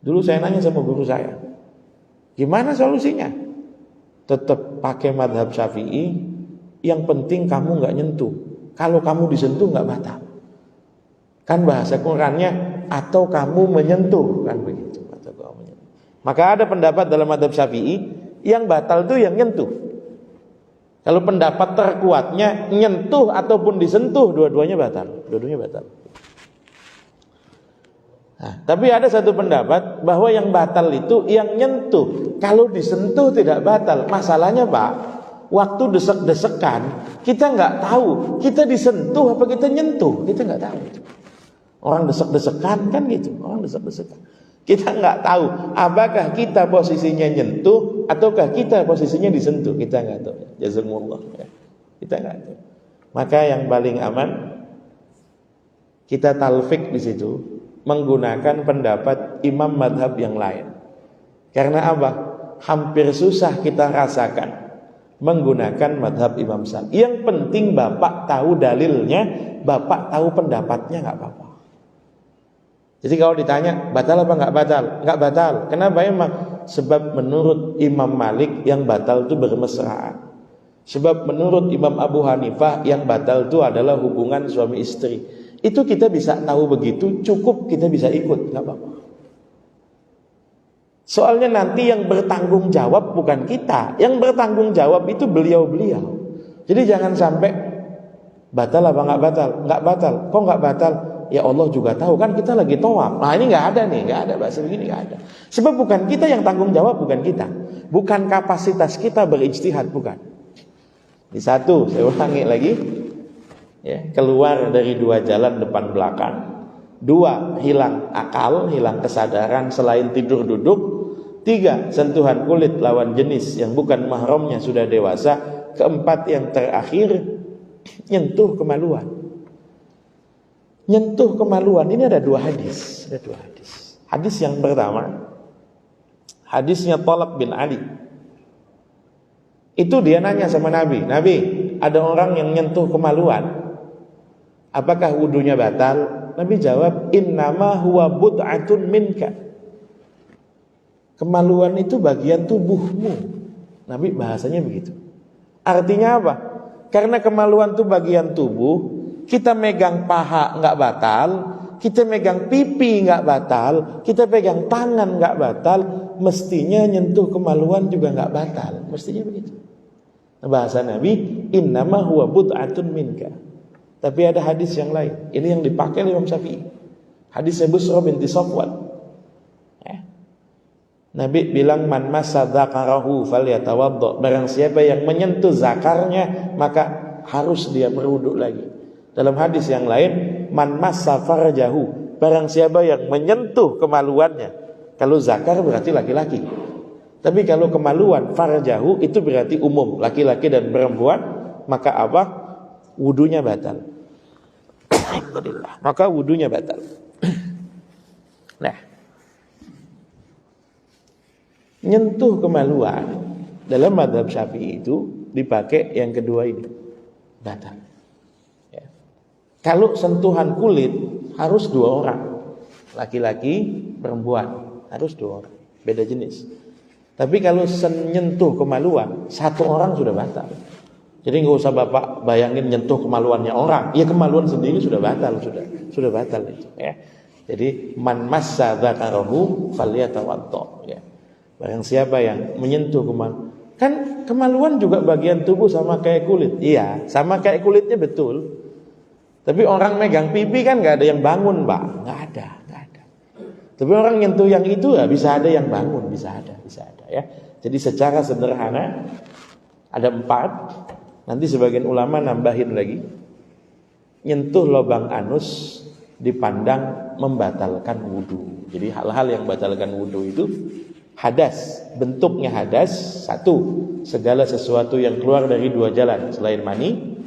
Dulu saya nanya sama guru saya, gimana solusinya? Tetap pakai madhab Syafi'i, yang penting kamu nggak nyentuh. Kalau kamu disentuh nggak batal. Kan bahasa Qurannya atau kamu menyentuh, kan begitu. Atau kamu menyentuh. Maka ada pendapat dalam madhab Syafi'i yang batal itu yang nyentuh. Kalau pendapat terkuatnya nyentuh ataupun disentuh, dua-duanya batal. Nah, tapi ada satu pendapat bahwa yang batal itu yang nyentuh. Kalau disentuh tidak batal. Masalahnya Pak, waktu desek-desekan kita nggak tahu kita disentuh apa kita nyentuh, kita nggak tahu. Orang desek-desekan kan gitu, kita nggak tahu apakah kita posisinya nyentuh ataukah kita posisinya disentuh, kita nggak tahu. Jazakumullah, ya. Kita nggak tahu. Maka yang paling aman kita talfik di situ, menggunakan pendapat imam madhab yang lain. Karena apa? Hampir susah kita rasakan menggunakan madhab Imam Syafi'i. Yang penting Bapak tahu dalilnya, Bapak tahu pendapatnya, nggak apa-apa. Jadi kalau ditanya batal apa nggak batal? Nggak batal. Kenapa emang? Sebab menurut Imam Malik yang batal itu bermesraan. Sebab menurut Imam Abu Hanifah yang batal itu adalah hubungan suami istri. Itu kita bisa tahu begitu, cukup kita bisa ikut, nggak apa-apa. Soalnya nanti yang bertanggung jawab bukan kita, yang bertanggung jawab itu beliau-beliau. Jadi jangan sampai batal apa nggak batal? Nggak batal. Kok nggak batal? Ya Allah juga tahu, kan kita lagi tawaf. Nah ini nggak ada bahasa begini, nggak ada. Sebab bukan kita yang tanggung jawab, bukan kita, bukan kapasitas kita berijtihad, bukan. Di satu, saya ulangi lagi, ya, keluar dari dua jalan depan belakang. Dua, hilang akal, hilang kesadaran selain tidur duduk. Tiga, sentuhan kulit lawan jenis yang bukan mahramnya sudah dewasa. Keempat, yang terakhir, nyentuh kemaluan. Nyentuh kemaluan ini ada dua hadis. Hadis yang pertama, Hadisnya Thalaq bin Ali. Itu dia nanya sama Nabi, Nabi, ada orang yang nyentuh kemaluan, apakah wudunya batal? Nabi jawab, innama huwa bud'atun minka. Kemaluan itu bagian tubuhmu. Nabi bahasanya begitu. Artinya apa? Karena kemaluan itu bagian tubuh, kita megang paha nggak batal, kita megang pipi nggak batal, kita pegang tangan nggak batal, mestinya nyentuh kemaluan juga nggak batal, mestinya begitu. Bahasa Nabi, innama huwa bud'atun minka. Tapi ada hadis yang lain. Ini yang dipakai oleh Imam Syafi'i. Hadisnya Busra binti Safwan. Nabi bilang, man massa dzakarahu falyatawaddo. Barang siapa yang menyentuh zakarnya, maka harus dia berwudu lagi. Dalam hadis yang lain, man massa farjahu. Barang siapa yang menyentuh kemaluannya. Kalau zakar berarti laki-laki. Tapi kalau kemaluan farjahu itu berarti umum, laki-laki dan perempuan, maka apa? Wudunya batal. Maka wudunya batal. Nah, nyentuh kemaluan dalam mazhab Syafi'i itu dipakai yang kedua ini, batal. Ya. Kalau sentuhan kulit harus 2 orang, laki-laki, perempuan, harus 2 orang, beda jenis. Tapi kalau menyentuh kemaluan 1 orang sudah batal. Jadi nggak usah Bapak bayangin nyentuh kemaluannya orang. Ya kemaluan sendiri sudah batal, sudah batal itu. Ya. Jadi man massa dzakarahu falyatawaddo. Ya. Barang siapa yang menyentuh kemaluan, kan kemaluan juga bagian tubuh sama kayak kulit. Iya, sama kayak kulitnya betul. Tapi orang megang pipi kan nggak ada yang bangun, Pak. Nggak ada. Tapi orang nyentuh yang itu ya bisa ada yang bangun, bisa ada ya. Jadi secara sederhana ada 4. Nanti sebagian ulama nambahin lagi. Nyentuh lubang anus dipandang membatalkan wudu. Jadi hal-hal yang membatalkan wudu itu hadas, bentuknya hadas. 1, segala sesuatu yang keluar dari 2 jalan selain mani.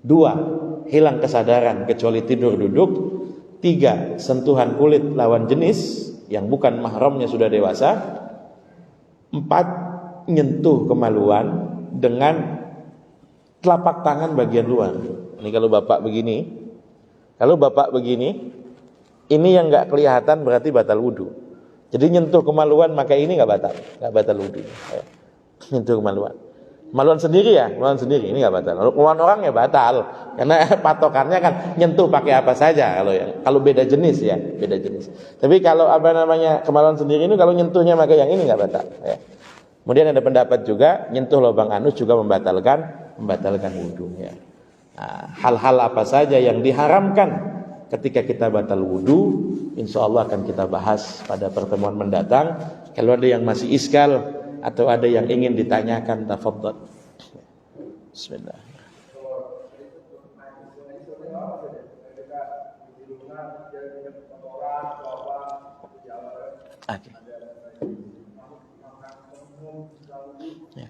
2, hilang kesadaran kecuali tidur duduk. 3, sentuhan kulit lawan jenis yang bukan mahramnya sudah dewasa. 4, nyentuh kemaluan dengan telapak tangan bagian luar. Ini kalau Bapak begini, ini yang nggak kelihatan berarti batal wudu. Jadi nyentuh kemaluan maka ini nggak batal wudu. Nyentuh kemaluan. Kemaluan sendiri ini nggak batal. Kemaluan orang ya batal, karena patokannya kan nyentuh pakai apa saja. Kalau beda jenis ya, beda jenis. Tapi kalau kemaluan sendiri ini kalau nyentuhnya maka yang ini nggak batal. Ya. Kemudian ada pendapat juga nyentuh lubang anus juga membatalkan wudu. Ya. Nah, hal-hal apa saja yang diharamkan ketika kita batal wudu, insya Allah akan kita bahas pada pertemuan mendatang. Kalau ada yang masih iskal atau ada yang ingin ditanyakan, tafadhol. Bismillah. Okay. Ya.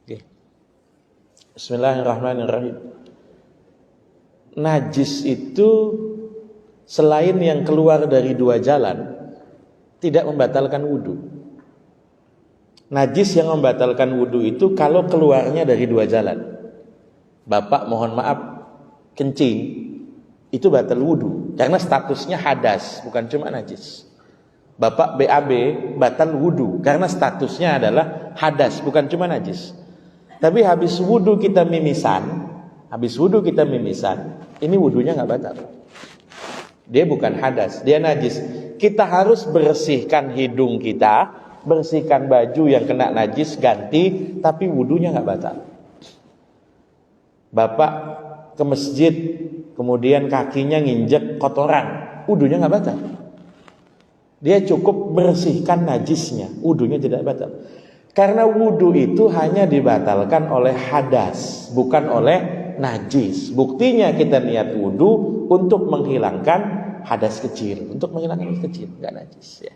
Okay. Bismillahirrahmanirrahim. Najis itu selain yang keluar dari 2 jalan tidak membatalkan wudu. Najis yang membatalkan wudu itu kalau keluarnya dari 2 jalan. Bapak mohon maaf kencing, itu batal wudu karena statusnya hadas, bukan cuma najis. Bapak BAB batal wudu karena statusnya adalah hadas, bukan cuma najis. Tapi habis wudu kita mimisan, ini wudunya nggak batal. Dia bukan hadas, dia najis. Kita harus bersihkan hidung kita, bersihkan baju yang kena najis, ganti, tapi wudunya nggak batal. Bapak ke masjid, kemudian kakinya nginjek kotoran, wudunya nggak batal. Dia cukup bersihkan najisnya, wudunya tidak batal. Karena wudu itu hanya dibatalkan oleh hadas, bukan oleh najis. Buktinya kita niat wudu untuk menghilangkan hadas kecil, nggak najis ya.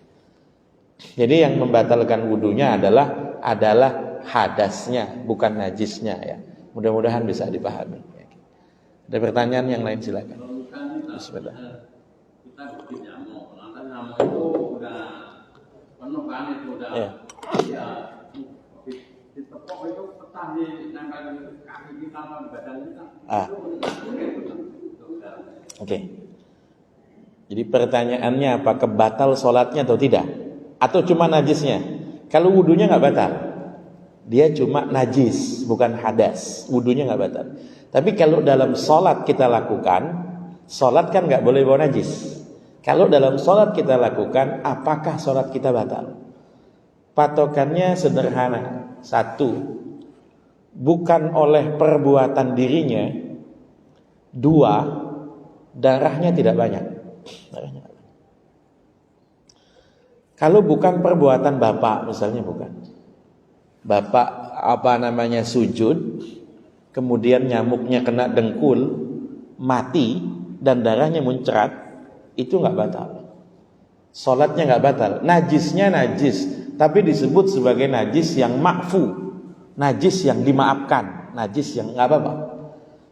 Jadi yang membatalkan wudunya adalah hadasnya, bukan najisnya ya. Mudah-mudahan bisa dipahami. Ada pertanyaan yang lain silakan. Bismillah. Kita bikin nyamuk, lantas nyamuk itu udah Ya. Ditepok itu petah di nempel kaki kita atau badan kita. Oke. Jadi pertanyaannya apakah batal sholatnya atau tidak? Atau cuma najisnya? Kalau wudunya nggak batal, dia cuma najis, bukan hadas. Wudunya nggak batal. Tapi kalau dalam sholat kita lakukan, sholat kan nggak boleh bawa najis. Kalau dalam sholat kita lakukan, apakah sholat kita batal? Patokannya sederhana. Satu, bukan oleh perbuatan dirinya. Dua, darahnya tidak banyak. Kalau bukan perbuatan bapak, misalnya bukan. Bapak sujud, kemudian nyamuknya kena dengkul, mati, dan darahnya muncrat, itu nggak batal. Sholatnya nggak batal. Najisnya najis, tapi disebut sebagai najis yang ma'fu, najis yang dimaafkan, najis yang nggak apa-apa.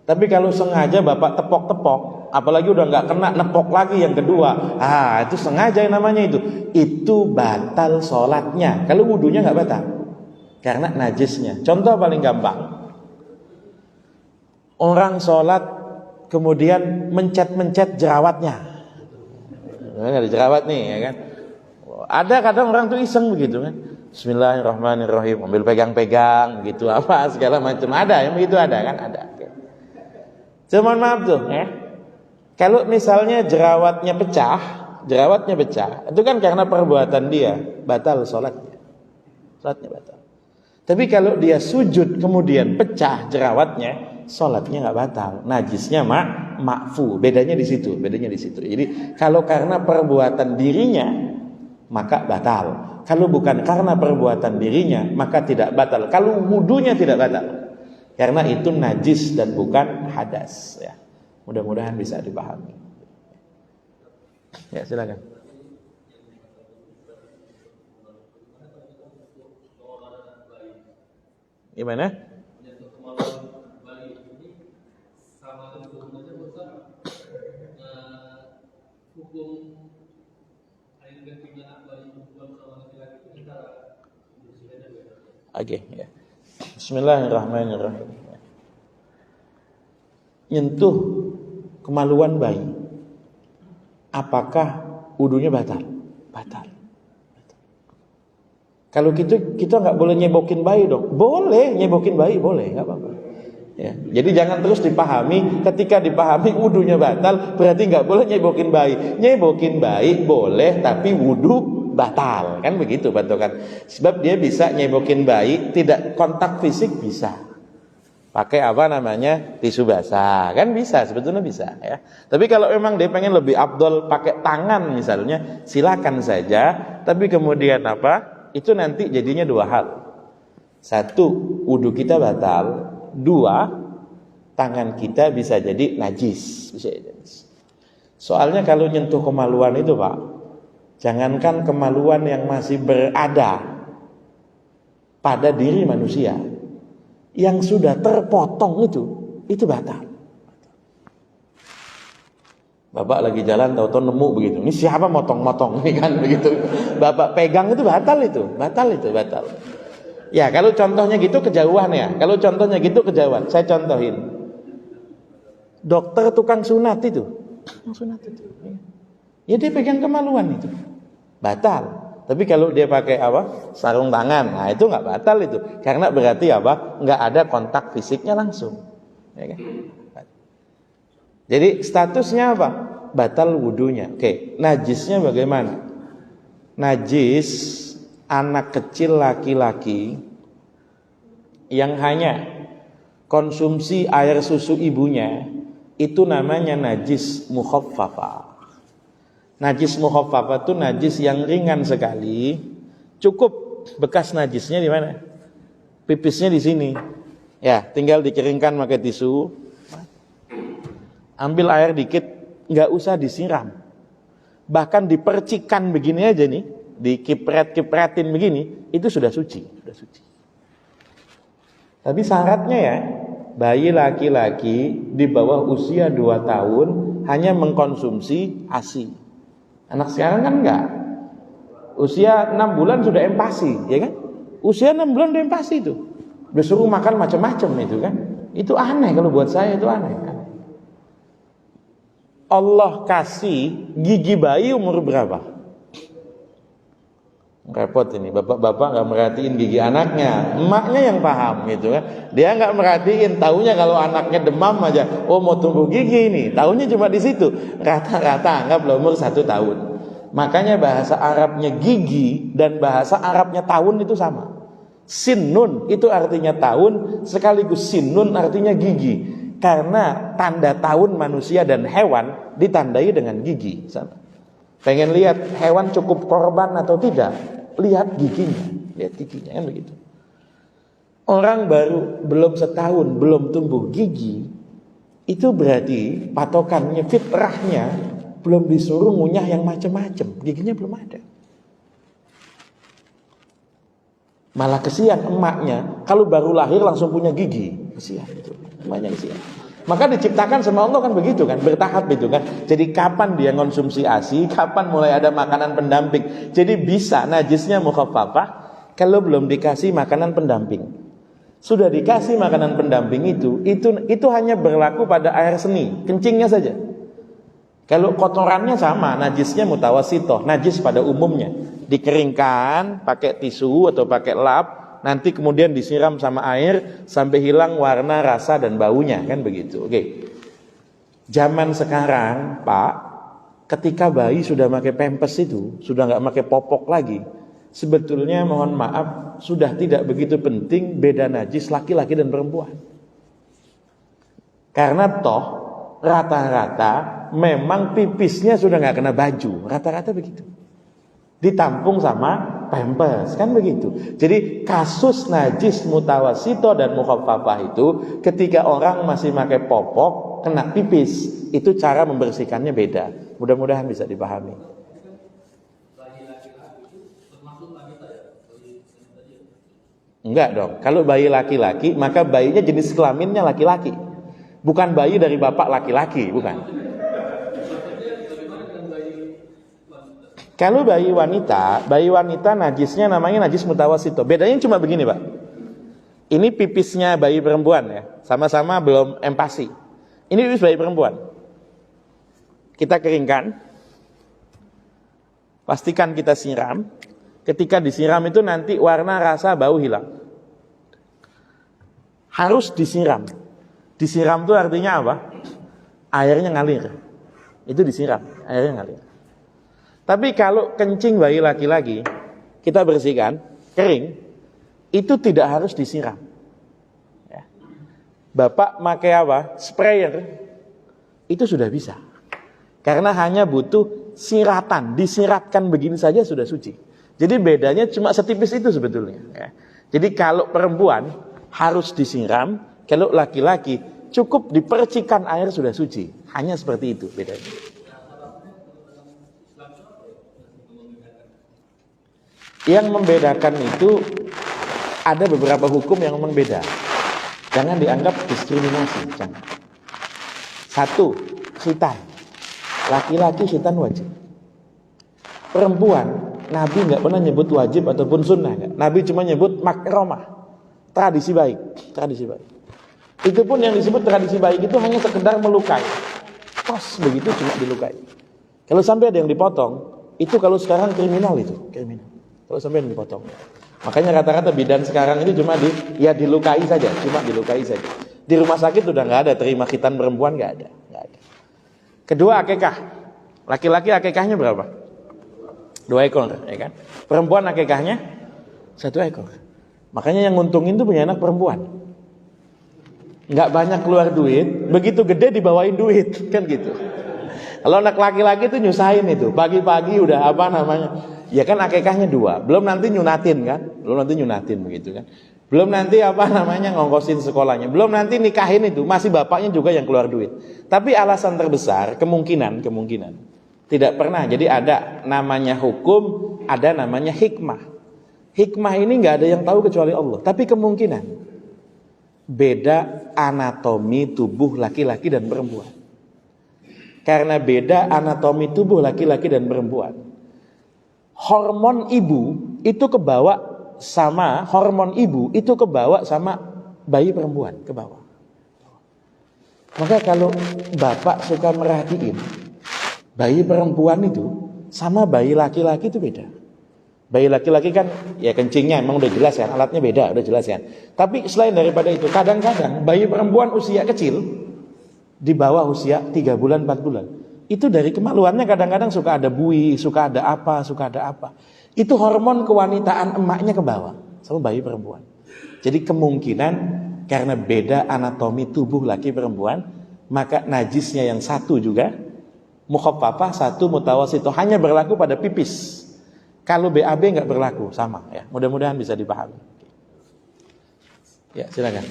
Tapi kalau sengaja bapak tepok-tepok, apalagi udah nggak kena, nepok lagi yang kedua, itu sengaja yang namanya itu batal sholatnya. Kalau wudunya nggak batal, karena najisnya. Contoh paling gampang, orang sholat kemudian mencet jerawatnya, ada jerawat nih, ya kan? Ada kadang orang tuh iseng begitu kan, Bismillahirrahmanirrahim, ambil pegang-pegang gitu, apa segala macam, ada yang begitu, ada kan, ada. Cuman maaf tuh, ya. Kalau misalnya jerawatnya pecah, itu kan karena perbuatan dia, batal sholatnya batal. Tapi kalau dia sujud kemudian pecah jerawatnya, sholatnya nggak batal, najisnya ma'fu. Bedanya di situ. Jadi kalau karena perbuatan dirinya maka batal. Kalau bukan karena perbuatan dirinya maka tidak batal. Kalau wudunya tidak batal, karena itu najis dan bukan hadas. Ya, mudah-mudahan bisa dipahami. Ya, silakan. Gimana? Oke, ya. Bismillahirrahmanirrahim. Nyentuh kemaluan bayi, apakah wudunya batal? Batal. Kalau gitu kita nggak boleh nyebokin bayi dong. Boleh nyebokin bayi, boleh, nggak apa-apa. Ya, jadi jangan terus dipahami, ketika dipahami wudunya batal berarti nggak boleh nyebokin bayi. Nyebokin bayi boleh, tapi wudu batal, kan begitu patokan. Sebab dia bisa nyebokin bayi, tidak kontak fisik bisa. Pakai tisu basah, kan bisa, sebetulnya bisa ya. Tapi kalau memang dia pengen lebih afdol pakai tangan misalnya, silakan saja. Tapi kemudian itu nanti jadinya dua hal. Satu, wudu kita batal. Dua, tangan kita bisa jadi najis. Soalnya kalau nyentuh kemaluan itu Pak, jangankan kemaluan yang masih berada pada diri manusia, yang sudah terpotong itu batal. Bapak lagi jalan tahu-tahu nemu begitu. Ini siapa motong-motong ini kan begitu. Bapak pegang itu batal. Ya, kalau contohnya gitu kejauhan ya. Saya contohin. Dokter tukang sunat itu. Ya dia pegang kemaluan itu. Batal. Tapi kalau dia pakai sarung tangan, itu nggak batal itu. Karena berarti nggak ada kontak fisiknya langsung. Ya kan? Jadi statusnya apa? Batal wudunya. Oke, najisnya bagaimana? Najis anak kecil laki-laki yang hanya konsumsi air susu ibunya, itu namanya najis mukhaffafah. Najis mukhaffafah itu najis yang ringan sekali. Cukup bekas najisnya di mana? Pipisnya di sini. Ya, tinggal dikeringkan pakai tisu. Ambil air dikit, nggak usah disiram. Bahkan dipercikan begini aja nih, dikipret-kipretin begini, itu sudah suci. Tapi syaratnya ya, bayi laki-laki di bawah usia 2 tahun hanya mengkonsumsi ASI. Anak sekarang kan enggak. Usia 6 bulan sudah empasi, ya kan? Usia 6 bulan udah empasi itu. Disuruh makan macam-macam itu kan. Itu aneh, kalau buat saya itu aneh. Allah kasih gigi bayi umur berapa? Repot ini, bapak-bapak nggak merhatiin gigi anaknya, emaknya yang paham gitu kan. Dia nggak merhatiin, taunya kalau anaknya demam aja, oh mau tumbuh gigi ini, taunya cuma di situ. Rata-rata anggaplah umur 1 tahun. Makanya bahasa Arabnya gigi dan bahasa Arabnya tahun itu sama. Sinnun itu artinya tahun, sekaligus sinnun artinya gigi. Karena tanda tahun manusia dan hewan ditandai dengan gigi. Pengen lihat hewan cukup korban atau tidak? Lihat giginya kan begitu. Orang baru belum setahun belum tumbuh gigi, itu berarti patokannya, fitrahnya belum disuruh ngunyah yang macam-macam, giginya belum ada. Malah kesian emaknya kalau baru lahir langsung punya gigi, kesian itu. Emaknya kesian. Maka diciptakan sama Allah kan begitu kan, bertahap itu kan. Jadi kapan dia konsumsi ASI, kapan mulai ada makanan pendamping. Jadi bisa najisnya mukhaffafah kalau belum dikasih makanan pendamping. Sudah dikasih makanan pendamping itu hanya berlaku pada air seni, kencingnya saja. Kalau kotorannya sama, najisnya mutawasitoh, najis pada umumnya. Dikeringkan pakai tisu atau pakai lap, nanti kemudian disiram sama air sampai hilang warna, rasa dan baunya, kan begitu. Oke. Zaman sekarang, Pak, ketika bayi sudah pakai pampers itu, sudah nggak pakai popok lagi, sebetulnya mohon maaf sudah tidak begitu penting beda najis laki-laki dan perempuan. Karena toh rata-rata memang pipisnya sudah nggak kena baju, rata-rata begitu. Ditampung sama pampers, kan begitu. Jadi kasus najis mutawasito dan mukhaffafah itu ketika orang masih pakai popok kena pipis, itu cara membersihkannya beda. Mudah-mudahan bisa dipahami. Enggak dong. Kalau bayi laki-laki maka bayinya jenis kelaminnya laki-laki, bukan bayi dari bapak laki-laki, bukan. Kalau bayi wanita najisnya namanya najis mutawasito. Bedanya cuma begini, Pak. Ini pipisnya bayi perempuan ya, sama-sama belum empasi. Ini pipis bayi perempuan. Kita keringkan, pastikan kita siram. Ketika disiram itu nanti warna, rasa, bau hilang. Harus disiram. Disiram itu artinya apa? Airnya ngalir. Itu disiram, airnya ngalir. Tapi kalau kencing bayi laki-laki kita bersihkan, kering, itu tidak harus disiram. Ya. Bapak pakai apa? Sprayer, itu sudah bisa. Karena hanya butuh siratan, disiratkan begini saja sudah suci. Jadi bedanya cuma setipis itu sebetulnya. Ya. Jadi kalau perempuan harus disiram, kalau laki-laki cukup dipercikan air sudah suci. Hanya seperti itu bedanya. Yang membedakan itu ada beberapa hukum yang memang beda. Jangan dianggap diskriminasi, jangan. 1, khitan. Laki-laki khitan wajib. Perempuan, Nabi nggak pernah nyebut wajib ataupun sunnah. Nabi cuma nyebut makromah, tradisi baik, tradisi baik. Itu pun yang disebut tradisi baik itu hanya sekedar melukai. Tos begitu cuma dilukai. Kalau sampai ada yang dipotong, itu kalau sekarang kriminal itu, kriminal. Kalau sampai yang dipotong. Makanya rata-rata bidan sekarang ini cuma dilukai saja, cuma dilukai saja. Di rumah sakit udah nggak ada terima khitan perempuan, nggak ada. Kedua, akikah. Laki-laki akikahnya berapa? 2 ekor, ya kan? Perempuan akikahnya 1 ekor. Makanya yang nguntungin tuh punya anak perempuan. Nggak banyak keluar duit, begitu gede dibawain duit, kan gitu. Kalau anak laki-laki tuh nyusahin itu, pagi-pagi udah apa namanya? Ya kan akikahnya 2, belum nanti nyunatin kan, belum nanti nyunatin begitu kan, belum nanti apa namanya ngongkosin sekolahnya, belum nanti nikahin itu, masih bapaknya juga yang keluar duit. Tapi alasan terbesar kemungkinan tidak pernah. Jadi ada namanya hukum, ada namanya hikmah. Hikmah ini nggak ada yang tahu kecuali Allah. Tapi kemungkinan beda anatomi tubuh laki-laki dan perempuan. Karena beda anatomi tubuh laki-laki dan perempuan, hormon ibu itu kebawa sama bayi perempuan ke bawah. Maka kalau bapak suka merhatiin, bayi perempuan itu sama bayi laki-laki itu beda. Bayi laki-laki kan ya kencingnya emang udah jelas kan, alatnya beda, udah jelas kan. Tapi selain daripada itu, kadang-kadang bayi perempuan usia kecil di bawah usia 3 bulan 4 bulan itu dari kemaluannya kadang-kadang suka ada buih, suka ada apa. Itu hormon kewanitaan emaknya ke bawah sama bayi perempuan. Jadi kemungkinan karena beda anatomi tubuh laki perempuan, maka najisnya yang satu juga mukhaffafah, satu mutawasithah, hanya berlaku pada pipis. Kalau BAB nggak berlaku, sama ya. Mudah-mudahan bisa dipahami. Ya, silakan.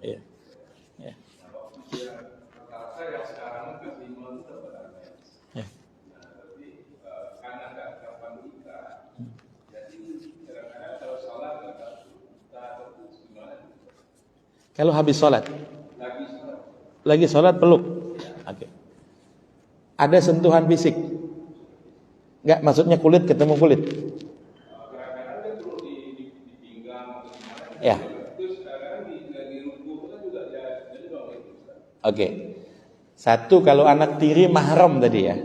Iya. Ya. Ya. Kalau habis sholat, lagi sholat peluk, oke. Ada sentuhan fisik, nggak? Maksudnya kulit ketemu kulit, ya. Oke. Satu, kalau anak tiri mahram tadi ya.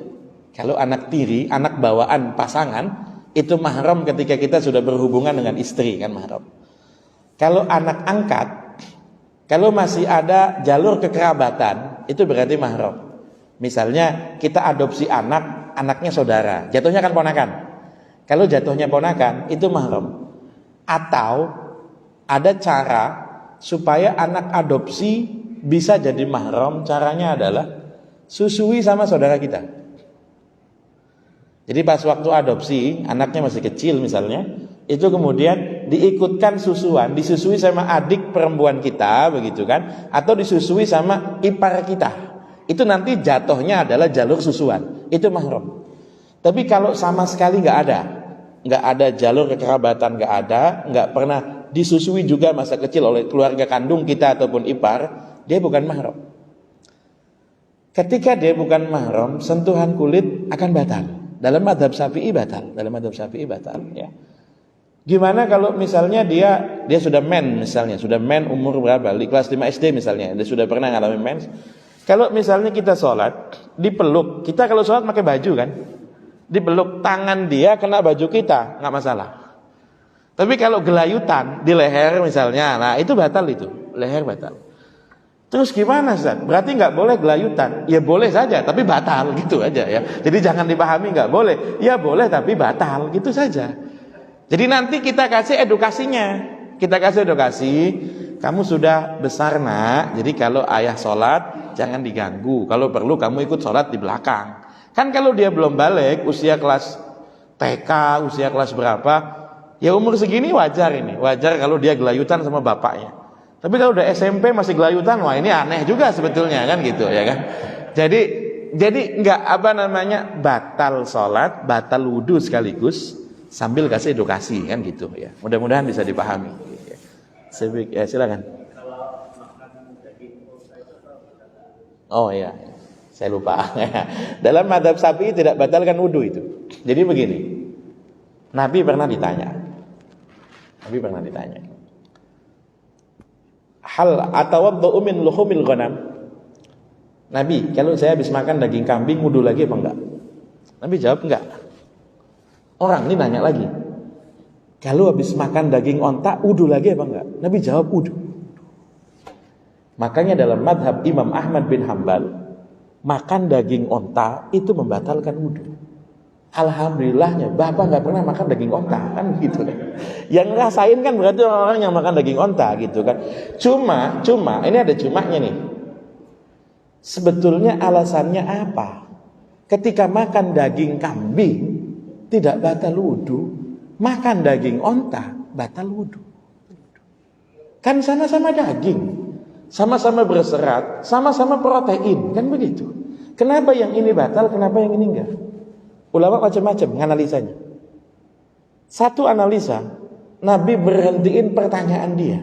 Kalau anak tiri, anak bawaan pasangan, itu mahram ketika kita sudah berhubungan dengan istri, kan mahram. Kalau anak angkat, kalau masih ada jalur kekerabatan, itu berarti mahram. Misalnya kita adopsi anak, anaknya saudara, jatuhnya kan ponakan. Kalau jatuhnya ponakan, itu mahram. Atau ada cara supaya anak adopsi bisa jadi mahram, caranya adalah susui sama saudara kita. Jadi pas waktu adopsi, anaknya masih kecil misalnya, itu kemudian diikutkan susuan, disusui sama adik perempuan kita, begitu kan? Atau disusui sama ipar kita. Itu nanti jatuhnya adalah jalur susuan, itu mahram. Tapi kalau sama sekali nggak ada jalur kekerabatan, nggak pernah disusui juga masa kecil oleh keluarga kandung kita ataupun ipar, dia bukan mahram. Ketika dia bukan mahram, sentuhan kulit akan batal. Dalam mazhab Syafi'i batal, ya. Gimana kalau misalnya dia sudah men, misalnya sudah men umur berapa? Di kelas 5 SD misalnya, dia sudah pernah ngalamin mens. Kalau misalnya kita sholat, dipeluk, kita kalau sholat pakai baju kan, dipeluk, tangan dia kena baju kita, nggak masalah. Tapi kalau gelayutan di leher misalnya, nah itu batal, itu leher batal. Terus gimana Ustaz? Berarti nggak boleh gelayutan? Ya boleh saja, tapi batal gitu aja ya. Jadi jangan dipahami nggak boleh. Ya boleh tapi batal gitu saja. Jadi nanti kita kasih edukasinya. Kita kasih edukasi. Kamu sudah besar nak. Jadi kalau ayah sholat jangan diganggu. Kalau perlu kamu ikut sholat di belakang. Kan kalau dia belum balik, usia kelas TK, usia kelas berapa? Ya umur segini wajar ini. Wajar kalau dia gelayutan sama bapaknya. Tapi kalau udah SMP masih gelayutan, wah ini aneh juga sebetulnya kan gitu ya kan. Jadi nggak batal sholat, batal wudhu sekaligus sambil kasih edukasi kan gitu ya. Mudah-mudahan bisa dipahami. Ya, silakan. Oh iya, saya lupa. Dalam mazhab Syafi'i tidak batalkan wudhu itu. Jadi begini, Nabi pernah ditanya. Hal atawaddu min luhumil ghanam. Nabi, kalau saya habis makan daging kambing wudu lagi apa enggak? Nabi jawab enggak. Orang ini nanya lagi. Kalau habis makan daging onta wudu lagi apa enggak? Nabi jawab wudu. Makanya dalam madhab Imam Ahmad bin Hanbal, makan daging onta itu membatalkan wudu. Alhamdulillahnya bapak nggak pernah makan daging onta kan gitu kan. Yang ngerasain kan berarti orang yang makan daging onta gitu kan. Cuma ini ada cumanya nih. Sebetulnya alasannya apa? Ketika makan daging kambing tidak batal wudu, makan daging onta batal wudu. Kan sama-sama daging, sama-sama berserat, sama-sama protein, kan begitu. Kenapa yang ini batal, kenapa yang ini enggak? Ulama macam-macam analisanya. Satu analisa, Nabi berhentiin pertanyaan dia.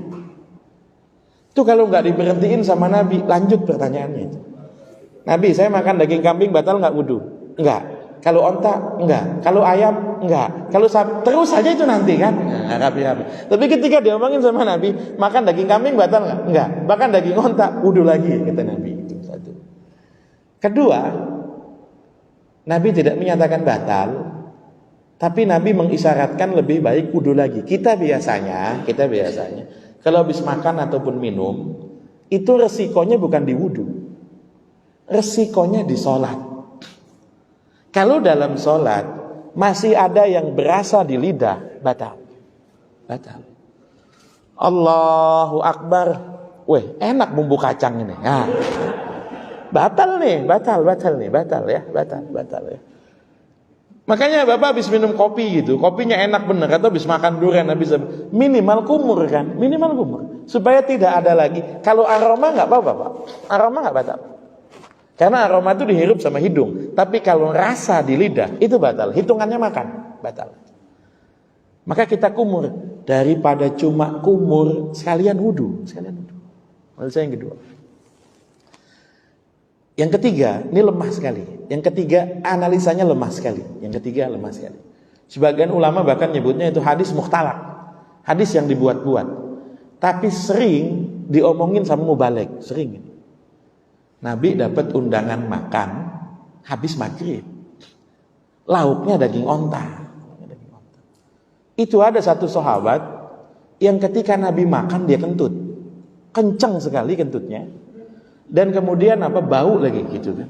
Itu kalau nggak diberhentiin sama Nabi, lanjut pertanyaannya itu. Nabi, saya makan daging kambing batal nggak wudu? Enggak. Kalau onta, enggak. Kalau ayam, enggak. Kalau sapi, terus saja itu nanti kan. Nah, tapi ketika diomongin sama Nabi, makan daging kambing batal nggak? Enggak. Bahkan daging onta, wudu lagi, kata Nabi. Itu satu. Kedua, Nabi tidak menyatakan batal, tapi Nabi mengisyaratkan lebih baik wudu lagi. Kita biasanya kalau habis makan ataupun minum, itu resikonya bukan di wudu, resikonya di sholat. Kalau dalam sholat masih ada yang berasa di lidah, batal. Allahu Akbar, weh enak bumbu kacang ini. Nah, batal ya. Makanya Bapak habis minum kopi gitu, kopinya enak bener, atau habis makan durian, habis minimal kumur kan, supaya tidak ada lagi. Kalau aroma nggak apa-apa Pak, aroma nggak batal, karena aroma itu dihirup sama hidung. Tapi kalau rasa di lidah itu batal, hitungannya makan, batal. Maka kita kumur daripada cuma kumur, sekalian wudu. Menurut saya yang kedua. Yang ketiga, ini lemah sekali. Yang ketiga, analisanya lemah sekali. Sebagian ulama bahkan nyebutnya itu hadis mukhtalaq, hadis yang dibuat-buat. Tapi sering diomongin sama mubaligh, sering. Nabi dapat undangan makan habis maghrib, lauknya daging onta. Itu ada satu sahabat yang ketika Nabi makan dia kentut, kencang sekali kentutnya. Dan kemudian bau lagi gitu kan.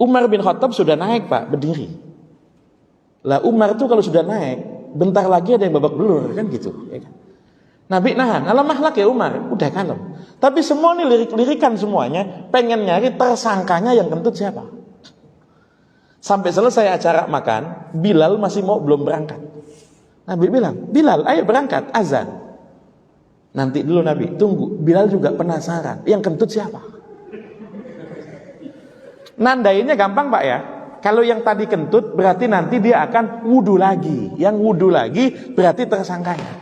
Umar bin Khattab sudah naik Pak, berdiri. Lah Umar tuh kalau sudah naik, bentar lagi ada yang babak belur kan gitu. Ya kan? Nabi nahan, alamah ya Umar, udah kalem. Tapi semua ini lirik-lirikan semuanya, pengen nyari tersangkanya yang kentut siapa. Sampai selesai acara makan, Bilal masih belum berangkat. Nabi bilang, Bilal ayo berangkat, azan. Nanti dulu Nabi, tunggu. Bilal juga penasaran, yang kentut siapa? Nandainnya gampang Pak ya. Kalau yang tadi kentut berarti nanti dia akan wudu lagi. Yang wudu lagi berarti tersangkanya.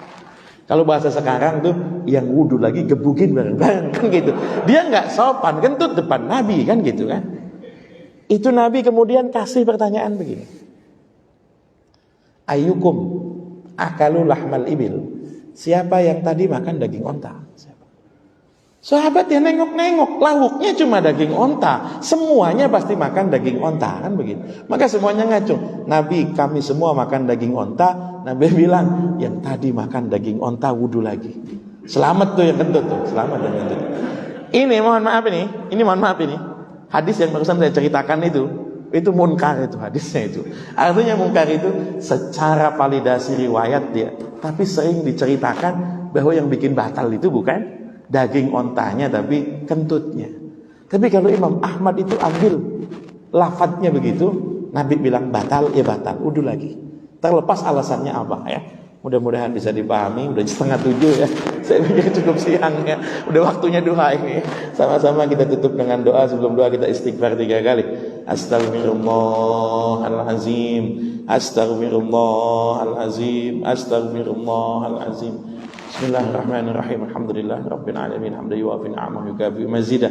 Kalau bahasa sekarang tuh yang wudu lagi gebukin bareng-bareng kan gitu. Dia nggak sopan kentut depan Nabi kan gitu kan. Itu Nabi kemudian kasih pertanyaan begini. Ayyukum akalu lahmal ibil. Siapa yang tadi makan daging onta? Sahabat ya nengok-nengok, lauknya cuma daging onta, semuanya pasti makan daging onta kan begitu. Maka semuanya ngacung. Nabi, kami semua makan daging onta. Nabi bilang, yang tadi makan daging onta wudu lagi. Selamat tuh yang kentut tuh, selamat yang kentut. Ini mohon maaf ini, hadis yang barusan saya ceritakan itu munkar itu hadisnya itu. Artinya munkar itu secara validasi riwayat dia, tapi sering diceritakan bahwa yang bikin batal itu bukan daging ontanya tapi kentutnya. Tapi kalau Imam Ahmad itu ambil lafadznya begitu, Nabi bilang batal, ya batal, wudu lagi. Terlepas alasannya apa ya. Mudah-mudahan bisa dipahami. Udah 6:30 ya. Saya pikir cukup siang ya. Udah waktunya doa ini. Sama-sama kita tutup dengan doa. Sebelum doa kita istighfar 3 kali. Astaghfirullahalazim. Astaghfirullahalazim. Astaghfirullahalazim. Bismillahirrahmanirrahim. Alhamdulillah rabbil alamin. Hamdan yuwafi ni'amahu yukafi mazidah.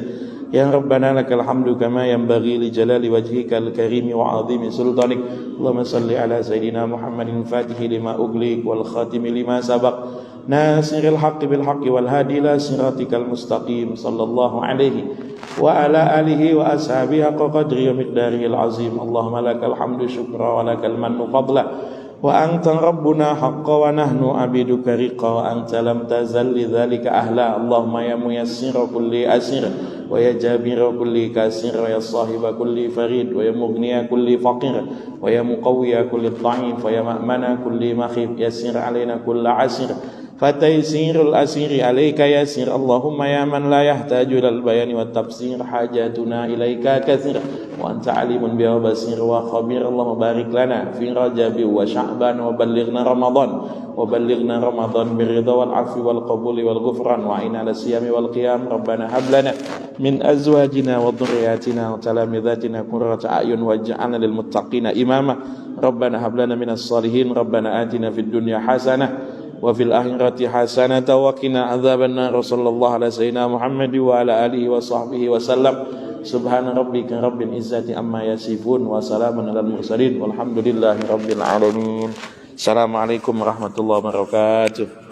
Ya Rabbana lakal hamdu kama yanbaghi li jalali wajhikal karim wa 'azimi sultanik. Allahumma salli ala sayidina Muhammadin fatihi lima ughliq wal khatimi lima sabaq. Nasiril haqqi bil haqqi wal hadi ila siratikal mustaqim. Sallallahu alaihi wa ala alihi wa ashabihi haqqa qadri wa miqdarihil azim. Allahumma lakal hamdu syukra wa lakal mannu fadla. Wa anta rabbuna haqqa wa nahnu abiduka riqa wa anta lam tazal lidzalika ahla. Allahumma ya muyassira kulli asir wa ya jabira kulli kasir wa ya sahiba kulli farid wa ya mughniya kulli faqir wa ya muqawwiya kulli dha'if wa ya ma'mana kulli makhif yassir alaina kulla asir fataysirul asiri alayka yasir. Allahumma ya man la yahtaju ilal bayani wat tafsir hajatuna ilaika katsir wa anta alimun bi basir wa khabir. Allahumma barik lana fi Rajab wa Sya'ban wa ballighna Ramadan biridha wal afwi wal qabuli wal ghufran wa inna ala siyami wal qiyam. Rabbana hab lana min azwajina wa dhurriyyatina wa talamidhatina qurrata a'yun waj'alna lil muttaqina imama. Rabbana hab lana minas salihin. Rabbana atina fid dunya hasanah wa fil akhirati hasanatan wa qina adzabannar. Sallallahu alaihi sayyidina Muhammad wa ala alihi wa sahbihi wa sallam. Subhana rabbika rabbil izzati amma yasifun wa salamun alal mursalin walhamdulillahi rabbil alamin. Assalamualaikum warahmatullahi wabarakatuh.